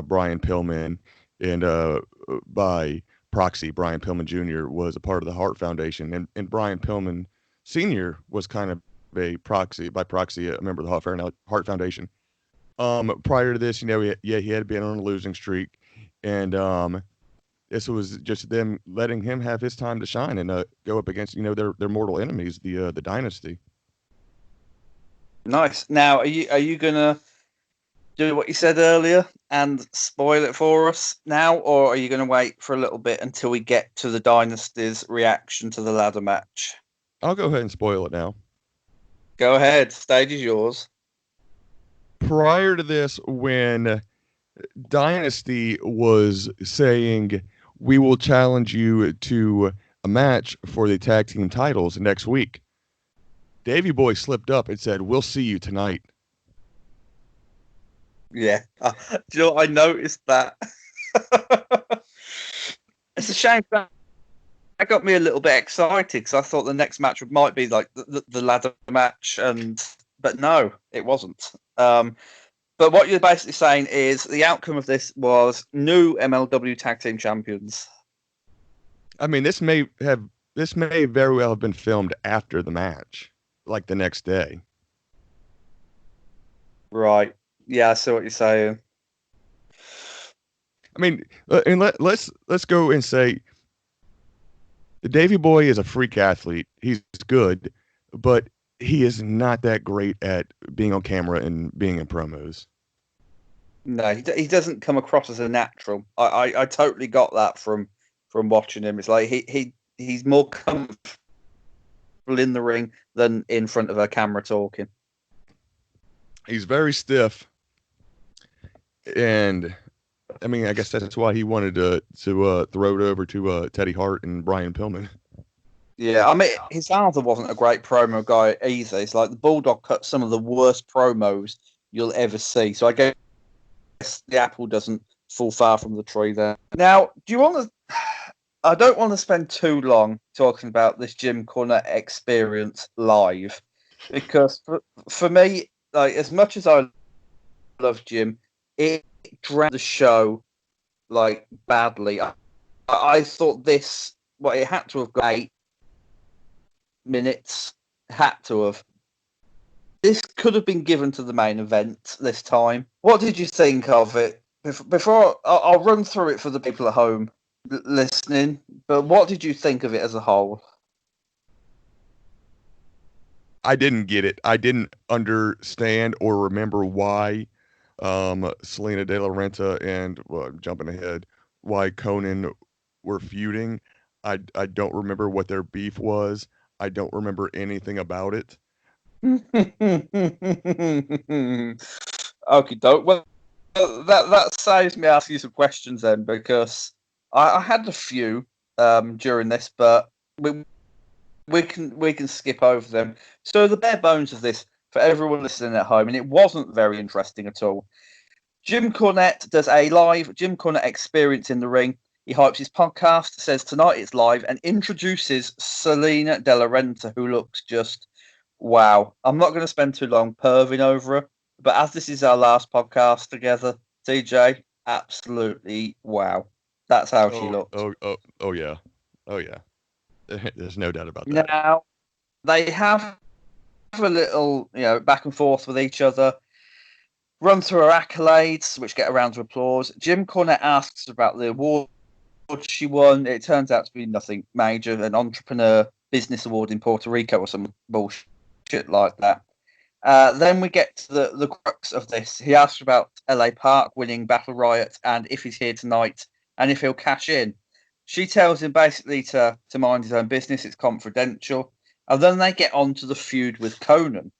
Brian Pillman, and by proxy, Brian Pillman Jr. was a part of the Hart Foundation, and Brian Pillman Sr. was kind of a member of the Hart Foundation. Prior to this, he had been on a losing streak, and this was just them letting him have his time to shine and go up against their mortal enemies, the Dynasty. Nice. Now, are you gonna do what you said earlier and spoil it for us now, or are you gonna wait for a little bit until we get to the Dynasty's reaction to the ladder match? I'll go ahead and spoil it now. Go ahead. Stage is yours. Prior to this, when Dynasty was saying, we will challenge you to a match for the tag team titles next week, Davey Boy slipped up and said, we'll see you tonight. Yeah. Do you know what? I noticed that. It's a shame that got me a little bit excited because I thought the next match might be like the ladder match, but no, it wasn't. But what you're basically saying is the outcome of this was new MLW Tag Team Champions. I mean, this may very well have been filmed after the match, like the next day. Right. Yeah, I see what you're saying. I mean, and let's go and say the Davey Boy is a freak athlete. He's good, but he is not that great at being on camera and being in promos. No, he doesn't come across as a natural. I totally got that from watching him. It's like he's more comfortable in the ring than in front of a camera talking. He's very stiff, and I mean, I guess that's why he wanted to throw it over to Teddy Hart and Brian Pillman. Yeah, I mean, his father wasn't a great promo guy either. It's like the Bulldog cut some of the worst promos you'll ever see. So I guess the apple doesn't fall far from the tree there. Now, do you want to... I don't want to spend too long talking about this Jim Cornette experience live, because for me, like, as much as I love Jim, it dragged the show like badly. I thought this, it had to have got 8 minutes, had to have. This could have been given to the main event this time. What did you think of it? Before I'll run through it for the people at home listening, but what did you think of it as a whole? I didn't get it. I didn't understand or remember why Selena De La Renta and jumping ahead, why Conan were feuding. I don't remember what their beef was. I don't remember anything about it. Okay, don't. Well, that saves me asking you some questions then, because I had a few during this, but we can skip over them. So the bare bones of this for everyone listening at home, and it wasn't very interesting at all. Jim Cornette does a live Jim Cornette experience in the ring. He hypes his podcast, says tonight it's live, and introduces Selena De La Renta, who looks just wow. I'm not going to spend too long perving over her, but as this is our last podcast together, TJ, absolutely wow. That's how she looked. Oh yeah. Oh yeah. There's no doubt about that. Now, they have a little, back and forth with each other, run through her accolades, which get a round of applause. Jim Cornette asks about the award she won. It turns out to be nothing major, an entrepreneur business award in Puerto Rico or some bullshit like that. Then we get to the crux of this. He asks about LA Park winning Battle Riot and if he's here tonight and if he'll cash in. She tells him basically to mind his own business. It's confidential. And then they get on to the feud with Conan.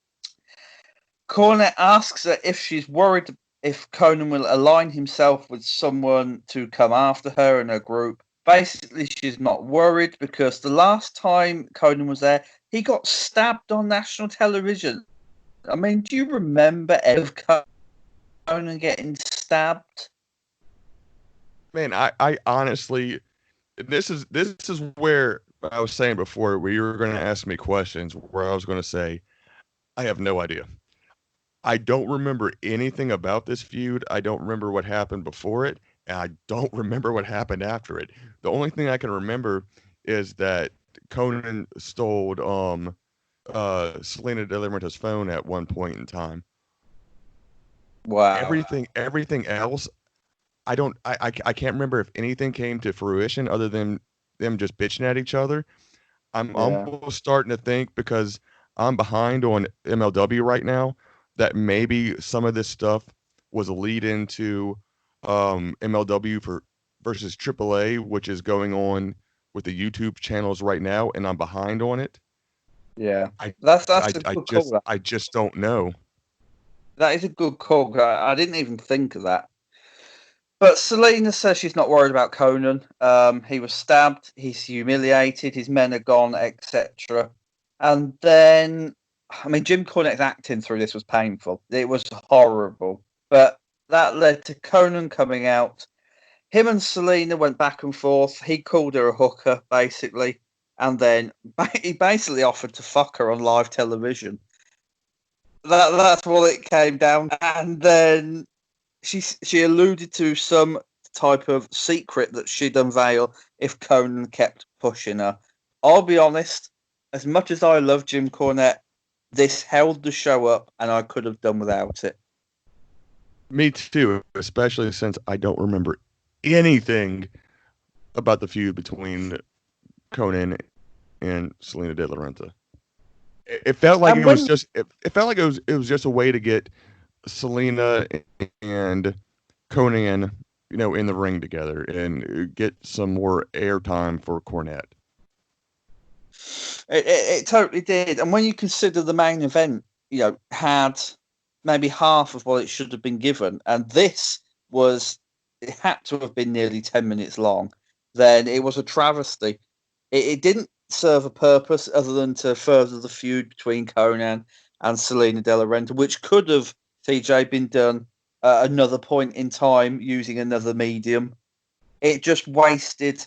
Cornette asks her if she's worried if Conan will align himself with someone to come after her and her group. Basically, she's not worried because the last time Conan was there, he got stabbed on national television. I mean, do you remember Conan getting stabbed? Man, I honestly, this is where I was saying before, where you were going to ask me questions, where I was going to say, I have no idea. I don't remember anything about this feud. I don't remember what happened before it, and I don't remember what happened after it. The only thing I can remember is that Conan stole Selena De La Renta's phone at one point in time. Wow. Everything else, I can't remember if anything came to fruition other than them just bitching at each other. I'm Yeah. almost starting to think, because I'm behind on MLW right now, that maybe some of this stuff was a lead into MLW versus AAA, which is going on with the YouTube channels right now, and I'm behind on it. Yeah. I That's a good call. I just don't know. That is a good call. I didn't even think of that. But Selena says she's not worried about Conan. He was stabbed, he's humiliated, his men are gone, etc. And then, I mean, Jim Cornette's acting through this was painful. It was horrible. But that led to Conan coming out. Him and Selena went back and forth. He called her a hooker, basically. And then he basically offered to fuck her on live television. That's what it came down. And then she alluded to some type of secret that she'd unveil if Conan kept pushing her. I'll be honest, as much as I love Jim Cornette, this held the show up, and I could have done without it. Me too, especially since I don't remember anything about the feud between Conan and Selena De La Renta. It felt like And it was when just it felt like it was just a way to get Selena and Conan, in the ring together and get some more airtime for Cornette. it totally did, and when you consider the main event, had maybe half of what it should have been given, and this was it had to have been nearly 10 minutes long, then it was a travesty. It didn't serve a purpose other than to further the feud between Conan and Selena De La Renta, which could have, TJ, been done at another point in time using another medium. It just wasted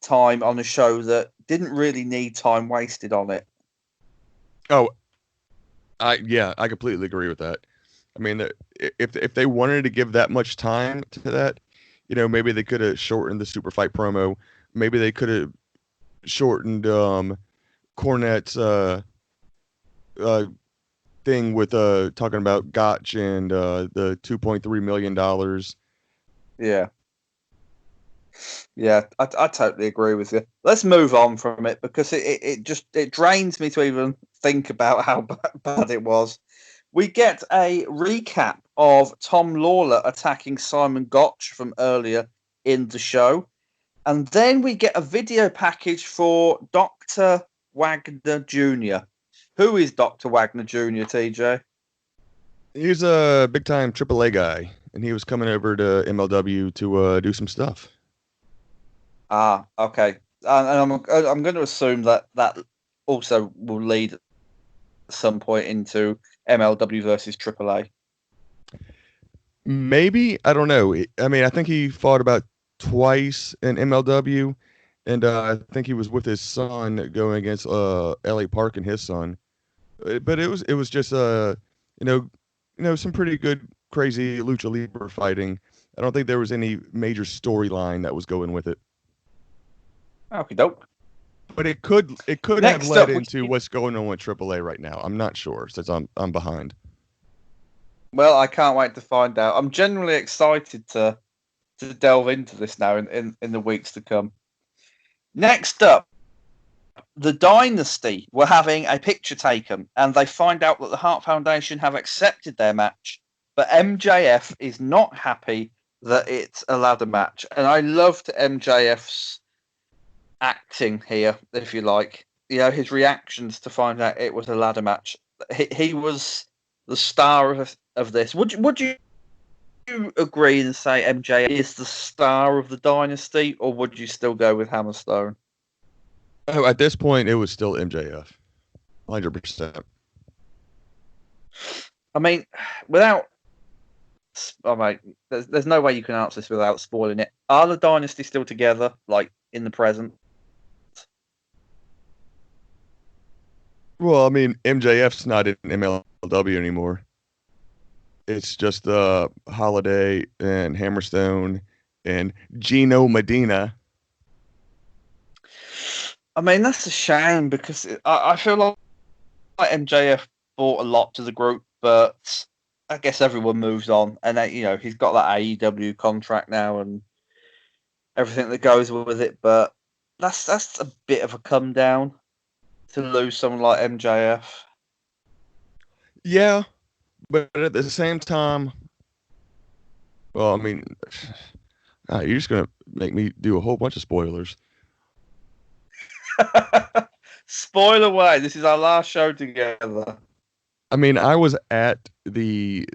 time on a show that didn't really need time wasted on it. Oh, I completely agree with that. I mean, if they wanted to give that much time to that, maybe they could have shortened the super fight promo. Maybe they could have shortened Cornette's uh thing with talking about Gotch and the $2.3 million. Yeah, yeah, I totally agree with you. Let's move on from it because it just it drains me to even think about how bad it was. We get a recap of Tom Lawler attacking Simon Gotch from earlier in the show. And then we get a video package for Dr. Wagner Jr. Who is Dr. Wagner Jr., TJ? He's a big time AAA guy, and he was coming over to MLW to do some stuff. Ah, okay. And I'm going to assume that also will lead at some point into MLW versus AAA. Maybe, I don't know. I mean, I think he fought about twice in MLW, and I think he was with his son going against LA Park and his son. But it was just you know some pretty good crazy lucha libre fighting. I don't think there was any major storyline that was going with it. Okay, dope. But it could have Next led up, into what's going on with AAA right now. I'm not sure since I'm behind. well, I can't wait to find out. I'm genuinely excited to delve into this now in the weeks to come. Next up, the Dynasty were having a picture taken, and they find out that the Hart Foundation have accepted their match, but MJF is not happy that it's a ladder match. And I loved MJF's acting here, if you like. His reactions to find out it was a ladder match. He was the star of this. Would you agree and say MJF is the star of the Dynasty, or would you still go with Hammerstone? Oh, at this point, it was still MJF, 100%. I mean, without, oh mate, there's no way you can answer this without spoiling it. Are the Dynasty still together, like in the present? Well, I mean, MJF's not in MLW anymore. It's just Holiday and Hammerstone and Gino Medina. I mean, that's a shame because I feel like MJF brought a lot to the group, but I guess everyone moves on, and he's got that AEW contract now and everything that goes with it. But that's a bit of a come down to lose someone like MJF. Yeah, but at the same time, well, I mean, you're just gonna make me do a whole bunch of spoilers. Spoiler away! This is our last show together. I mean, I was at the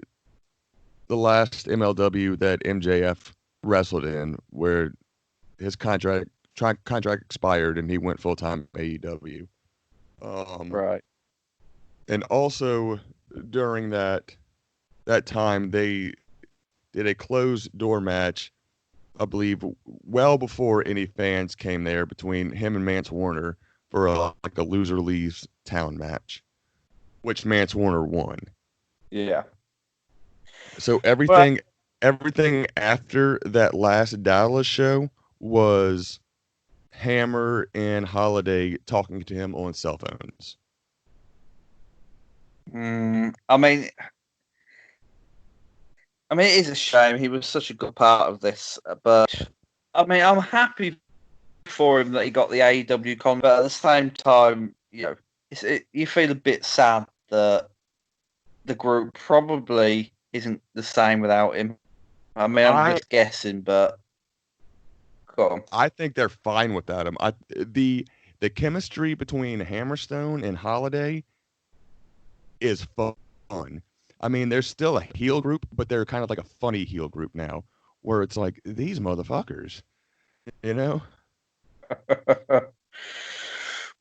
last MLW that MJF wrestled in, where his contract expired and he went full time AEW. Right. And also during that time, they did a closed door match, I believe, well before any fans came there, between him and Mance Warner for like a loser leaves town match, which Mance Warner won. Yeah. So Well, everything after that last Dallas show was Hammer and Holiday talking to him on cell phones. I mean, it is a shame. He was such a good part of this, but I mean, I'm happy for him that he got the AEW con, but at the same time, you feel a bit sad that the group probably isn't the same without him. I mean, I'm I just guessing, but go on. I think they're fine without him. The chemistry between Hammerstone and Holiday is fun. I mean, they're still a heel group, but they're kind of like a funny heel group now, where it's like these motherfuckers, you know?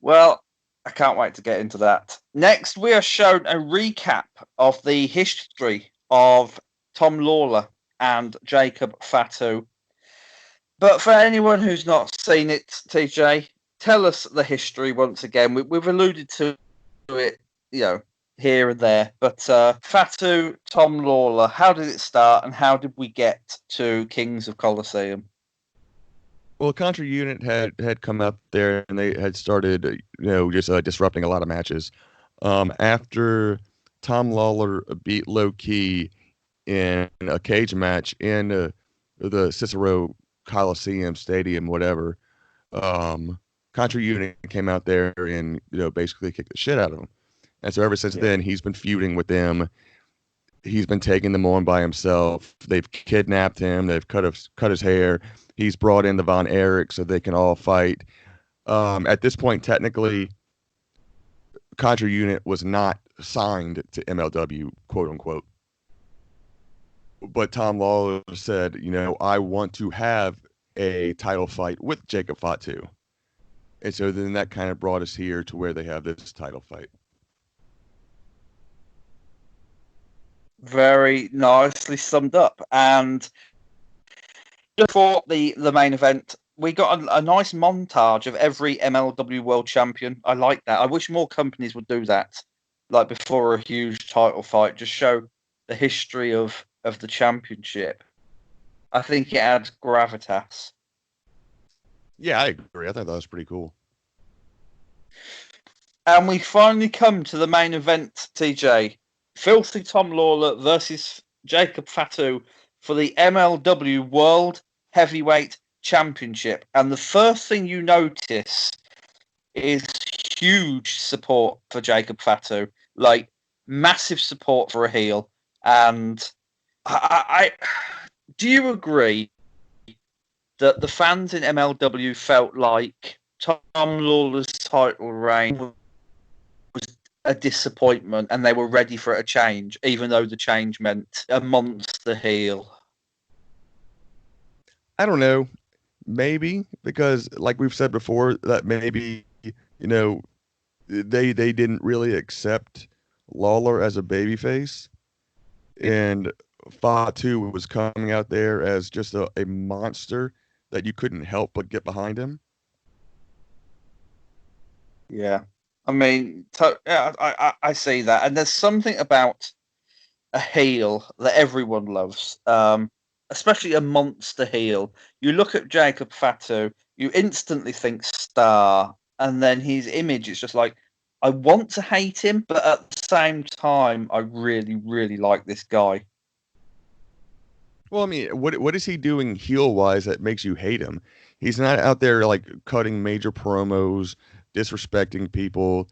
Well, I can't wait to get into that. Next, we are shown a recap of the history of Tom Lawler and Jacob Fatu. But for anyone who's not seen it, TJ, tell us the history once again. We've alluded to it, here and there. But Fatu, Tom Lawler, how did it start and how did we get to Kings of Colosseum? Well, Contra Unit had come up there and they had started, just disrupting a lot of matches. After Tom Lawler beat Low Key in a cage match in the Cicero Coliseum Stadium, whatever, Contra Unit came out there and basically kicked the shit out of him. And so ever since then, he's been feuding with them. He's been taking them on by himself. They've kidnapped him. They've cut his hair. He's brought in the Von Erich so they can all fight. At this point, technically, Contra Unit was not signed to MLW, quote unquote. But Tom Lawler said, I want to have a title fight with Jacob Fatu. And so then that kind of brought us here to where they have this title fight. Very nicely summed up. And before the main event, we got a nice montage of every MLW World Champion. I like that. I wish more companies would do that, like before a huge title fight, just show the history of the championship. I think it adds gravitas. Yeah, I agree. I thought that was pretty cool. And we finally come to the main event, TJ. Filthy Tom Lawler versus Jacob Fatu for the MLW World Heavyweight Championship. And the first thing you notice is huge support for Jacob Fatu, like massive support for a heel. And I do you agree that the fans in MLW felt like Tom Lawler's title reign was a disappointment and they were ready for a change, even though the change meant a monster heel? I don't know. Maybe because, like we've said before, that maybe they didn't really accept Lawler as a babyface, and Fatu was coming out there as just a monster that you couldn't help but get behind him. Yeah, I mean, I see that, and there's something about a heel that everyone loves, especially a monster heel. You look at Jacob Fatu, you instantly think star, and then his image is just like, I want to hate him, but at the same time, I really, really like this guy. Well, I mean, what is he doing heel wise that makes you hate him? He's not out there like cutting major promos, disrespecting people.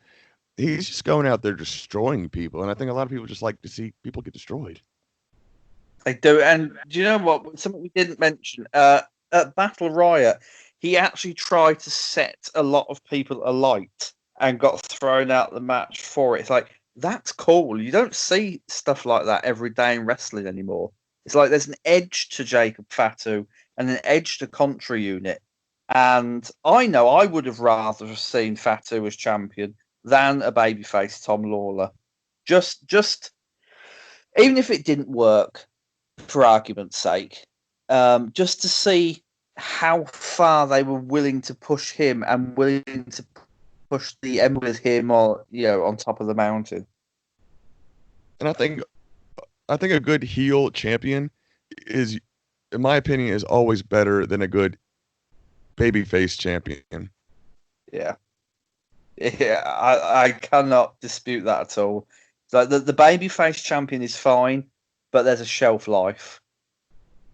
He's just going out there destroying people, and I think a lot of people just like to see people get destroyed. I do, and do you know what? Something we didn't mention at Battle Riot, he actually tried to set a lot of people alight and got thrown out the match for it. It's like that's cool. You don't see stuff like that every day in wrestling anymore. It's like there's an edge to Jacob Fatu and an edge to Contra Unit, and I know I would have rather have seen Fatu as champion than a babyface Tom Lawler. Just even if it didn't work for argument's sake, just to see how far they were willing to push him and willing to push the end with him, or on top of the mountain. And I think a good heel champion is, in my opinion, is always better than a good babyface champion. Yeah, I cannot dispute that at all. Like the babyface champion is fine, but there's a shelf life.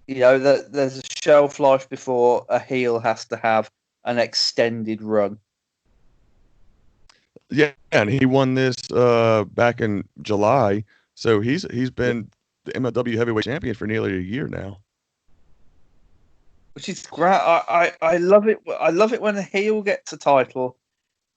There's a shelf life before a heel has to have an extended run. Yeah, and he won this back in July, so he's been the MLW heavyweight champion for nearly a year now. Which is great. I love it. I love it when a heel gets a title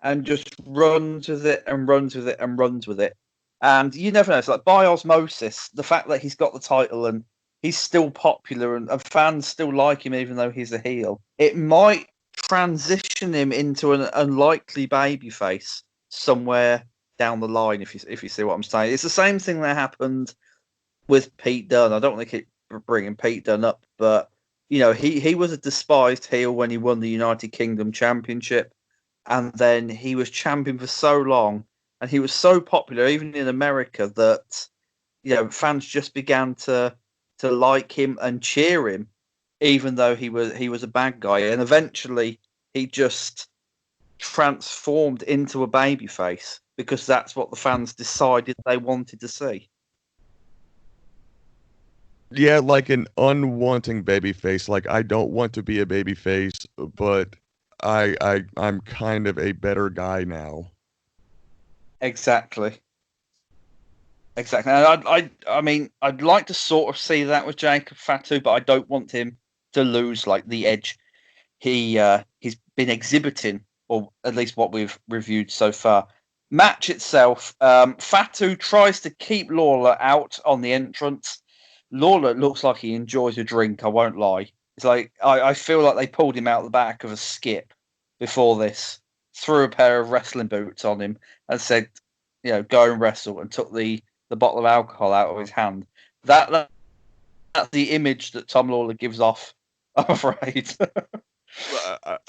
and just runs with it and runs with it and runs with it. And you never know. It's like by osmosis, the fact that he's got the title and he's still popular and fans still like him even though he's a heel, it might transition him into an unlikely babyface somewhere down the line. If you see what I'm saying, it's the same thing that happened with Pete Dunne. I don't want to keep bringing Pete Dunne up, but he was a despised heel when he won the United Kingdom Championship, and then he was champion for so long, and he was so popular even in America that fans just began to like him and cheer him, even though he was a bad guy, and eventually he just transformed into a babyface because that's what the fans decided they wanted to see. Yeah, like an unwanting babyface. Like I don't want to be a babyface, but I'm kind of a better guy now. Exactly. And I mean, I'd like to sort of see that with Jacob Fatu, but I don't want him to lose like the edge he's been exhibiting, or at least what we've reviewed so far. Match itself, Fatu tries to keep Lawler out on the entrance. Lawler looks like he enjoys a drink, I won't lie. It's like I feel like they pulled him out the back of a skip before this, threw a pair of wrestling boots on him and said, go and wrestle, and took the bottle of alcohol out of his hand. That's the image that Tom Lawler gives off, I'm afraid.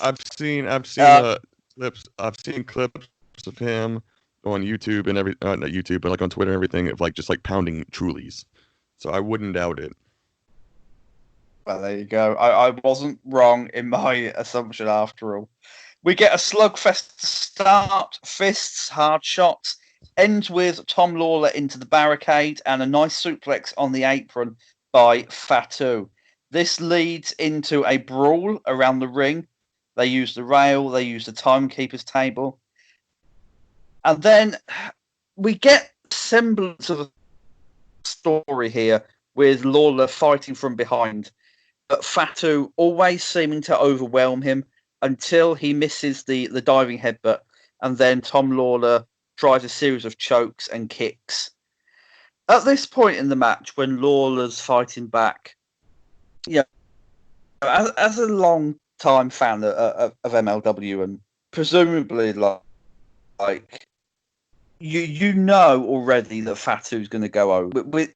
I've seen clips. I've seen clips of him on YouTube and not YouTube, but like on Twitter and everything, of like just like pounding Trulies. So I wouldn't doubt it. Well, there you go. I wasn't wrong in my assumption after all. We get a slugfest to start, fists, hard shots, ends with Tom Lawler into the barricade and a nice suplex on the apron by Fatu. This leads into a brawl around the ring. They use the rail, they use the timekeeper's table. And then we get semblance of a story here with Lawler fighting from behind, but Fatu always seeming to overwhelm him until he misses the diving headbutt, and then Tom Lawler tries a series of chokes and kicks. At this point in the match, when Lawler's fighting back, as a long time fan of MLW, and presumably like you know already that Fatu's going to go over.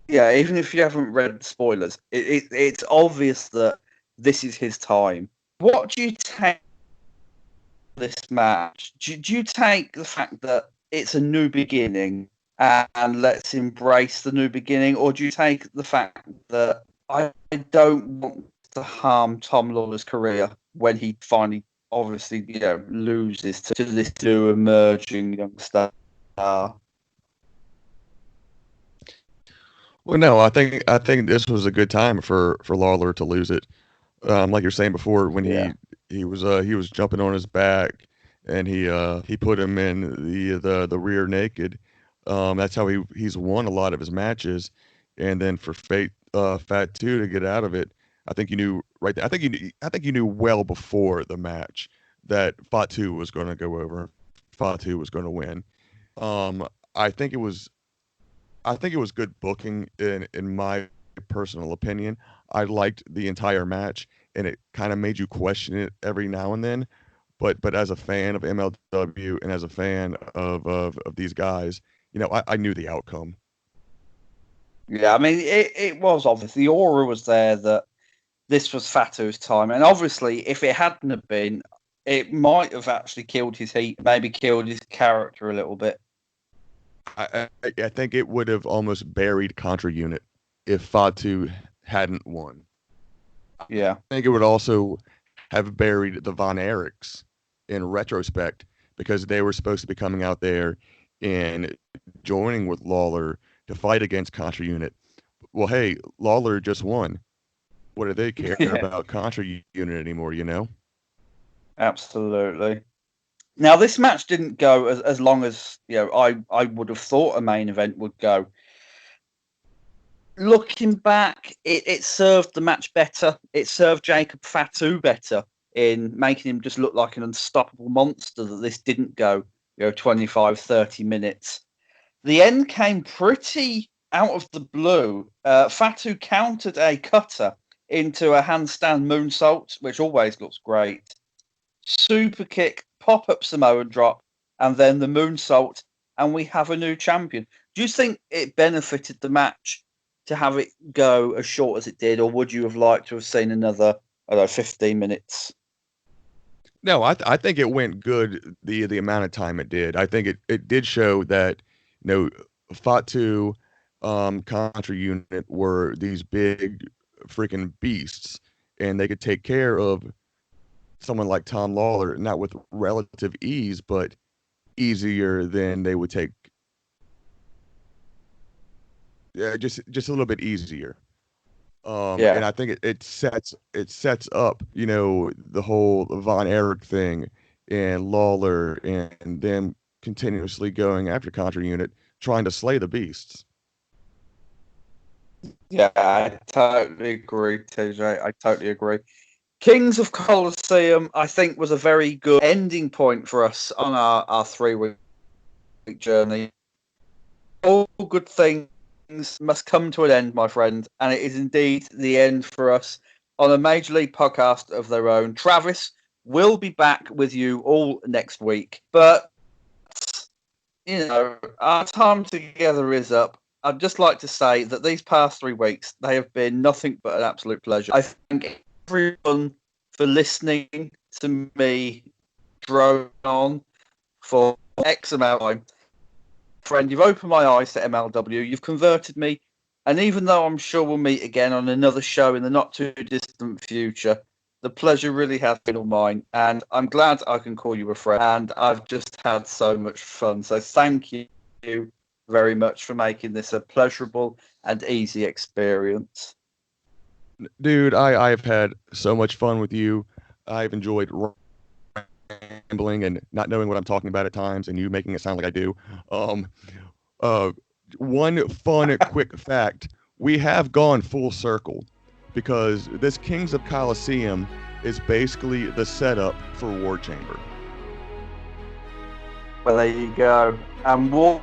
Even if you haven't read spoilers, it's obvious that this is his time. What do you take this match? Do you take the fact that it's a new beginning and let's embrace the new beginning, or do you take the fact that I don't want to harm Tom Lawler's career when he finally obviously, loses to this new emerging young star. Well, no, I think this was a good time for Lawler to lose it. Like you're saying before, when Yeah. he was jumping on his back, and he put him in the rear naked. That's how he's won a lot of his matches, and then for Fatu to get out of it, I think you knew right there. I think you knew well before the match that Fatu was going to go over, Fatu was going to win. Um, I think it was I think it was good booking in my personal opinion. I liked the entire match, and it kind of made you question it every now and then. But as a fan of MLW and as a fan of these guys, I knew the outcome. Yeah, I mean, it was obvious. The aura was there that this was Fatu's time. And obviously, if it hadn't have been, it might have actually killed his heat, maybe killed his character a little bit. I think it would have almost buried Contra Unit if Fatu hadn't won. Yeah. I think it would also have buried the Von Erichs in retrospect because they were supposed to be coming out there and joining with Lawler to fight against Contra Unit. Well, hey, Lawler just won. What do they care about Contra Unit anymore, Absolutely. Now, this match didn't go as long as I would have thought a main event would go. Looking back, it served the match better. It served Jacob Fatu better in making him just look like an unstoppable monster that this didn't go 25, 30 minutes. The end came pretty out of the blue. Fatu countered a cutter into a handstand moonsault, which always looks great. Super kick, pop-up Samoan drop, and then the moonsault, and we have a new champion. Do you think it benefited the match to have it go as short as it did, or would you have liked to have seen another, 15 minutes? No, I think it went good the amount of time it did. I think it did show that, Fatu, Contra Unit were these big freaking beasts, and they could take care of someone like Tom Lawler, not with relative ease, but easier than they would take. Yeah, just a little bit easier. And I think it sets up, the whole Von Erich thing and Lawler and them continuously going after Contra Unit, trying to slay the beasts. Yeah, I totally agree, TJ. I totally agree. Kings of Colosseum, I think, was a very good ending point for us on our 3-week journey. All good things must come to an end, my friend, and it is indeed the end for us on a Major League podcast of their own. Travis will be back with you all next week, but our time together is up. I'd just like to say that these past 3 weeks, they have been nothing but an absolute pleasure. I thank everyone for listening to me drone on for X amount of time. Friend, you've opened my eyes to MLW. You've converted me. And even though I'm sure we'll meet again on another show in the not too distant future, the pleasure really has been all mine. And I'm glad I can call you a friend. And I've just had so much fun. So thank you very much for making this a pleasurable and easy experience. Dude, I've had so much fun with you. I've enjoyed rambling and not knowing what I'm talking about at times, and you making it sound like I do. One fun, quick fact: we have gone full circle because this Kings of Colosseum is basically the setup for War Chamber. Well, there you go. And War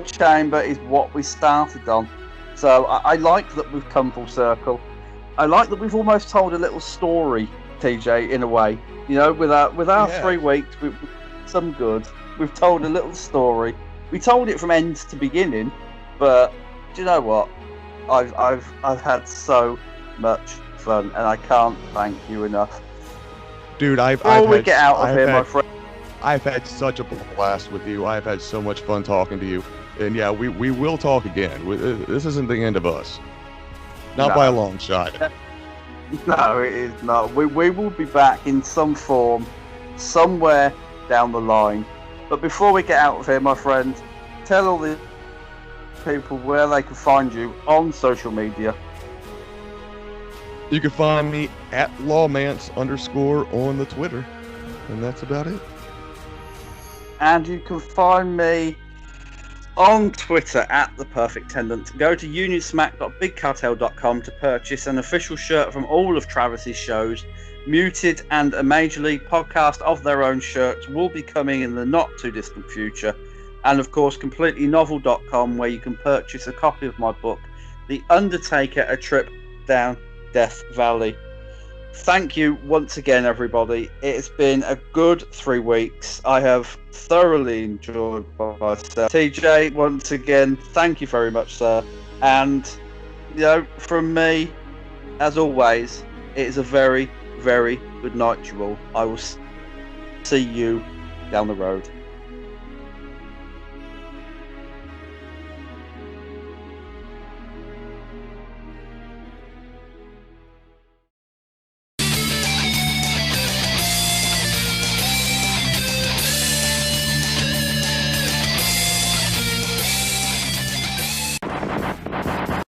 Chamber is what we started on. So I like that we've come full circle. I like that we've almost told a little story, TJ, in a way. With our 3 weeks, we've some good. We've told a little story. We told it from end to beginning, but do you know what? I've had so much fun, and I can't thank you enough. Dude, Before we get out of here, my friend. I've had such a blast with you. I've had so much fun talking to you, and yeah, we will talk again. This isn't the end of us. Not by a long shot. No, it is not. We will be back in some form somewhere down the line. But before we get out of here, my friend, tell all the people where they can find you on social media. You can find me at lawmance _ on the Twitter, and that's about it. And you can find me on Twitter at The Perfect Tendant. Go to unionsmack.bigcartel.com to purchase an official shirt from all of Travis's shows. Muted and a Major League podcast of their own shirts will be coming in the not too distant future. And of course, completelynovel.com, where you can purchase a copy of my book, The Undertaker, A Trip Down Death Valley. Thank you once again, everybody. It's been a good 3 weeks. I have thoroughly enjoyed myself. TJ, once again, thank you very much, sir. And, from me, as always, it is a very, very good night to you all. I will see you down the road.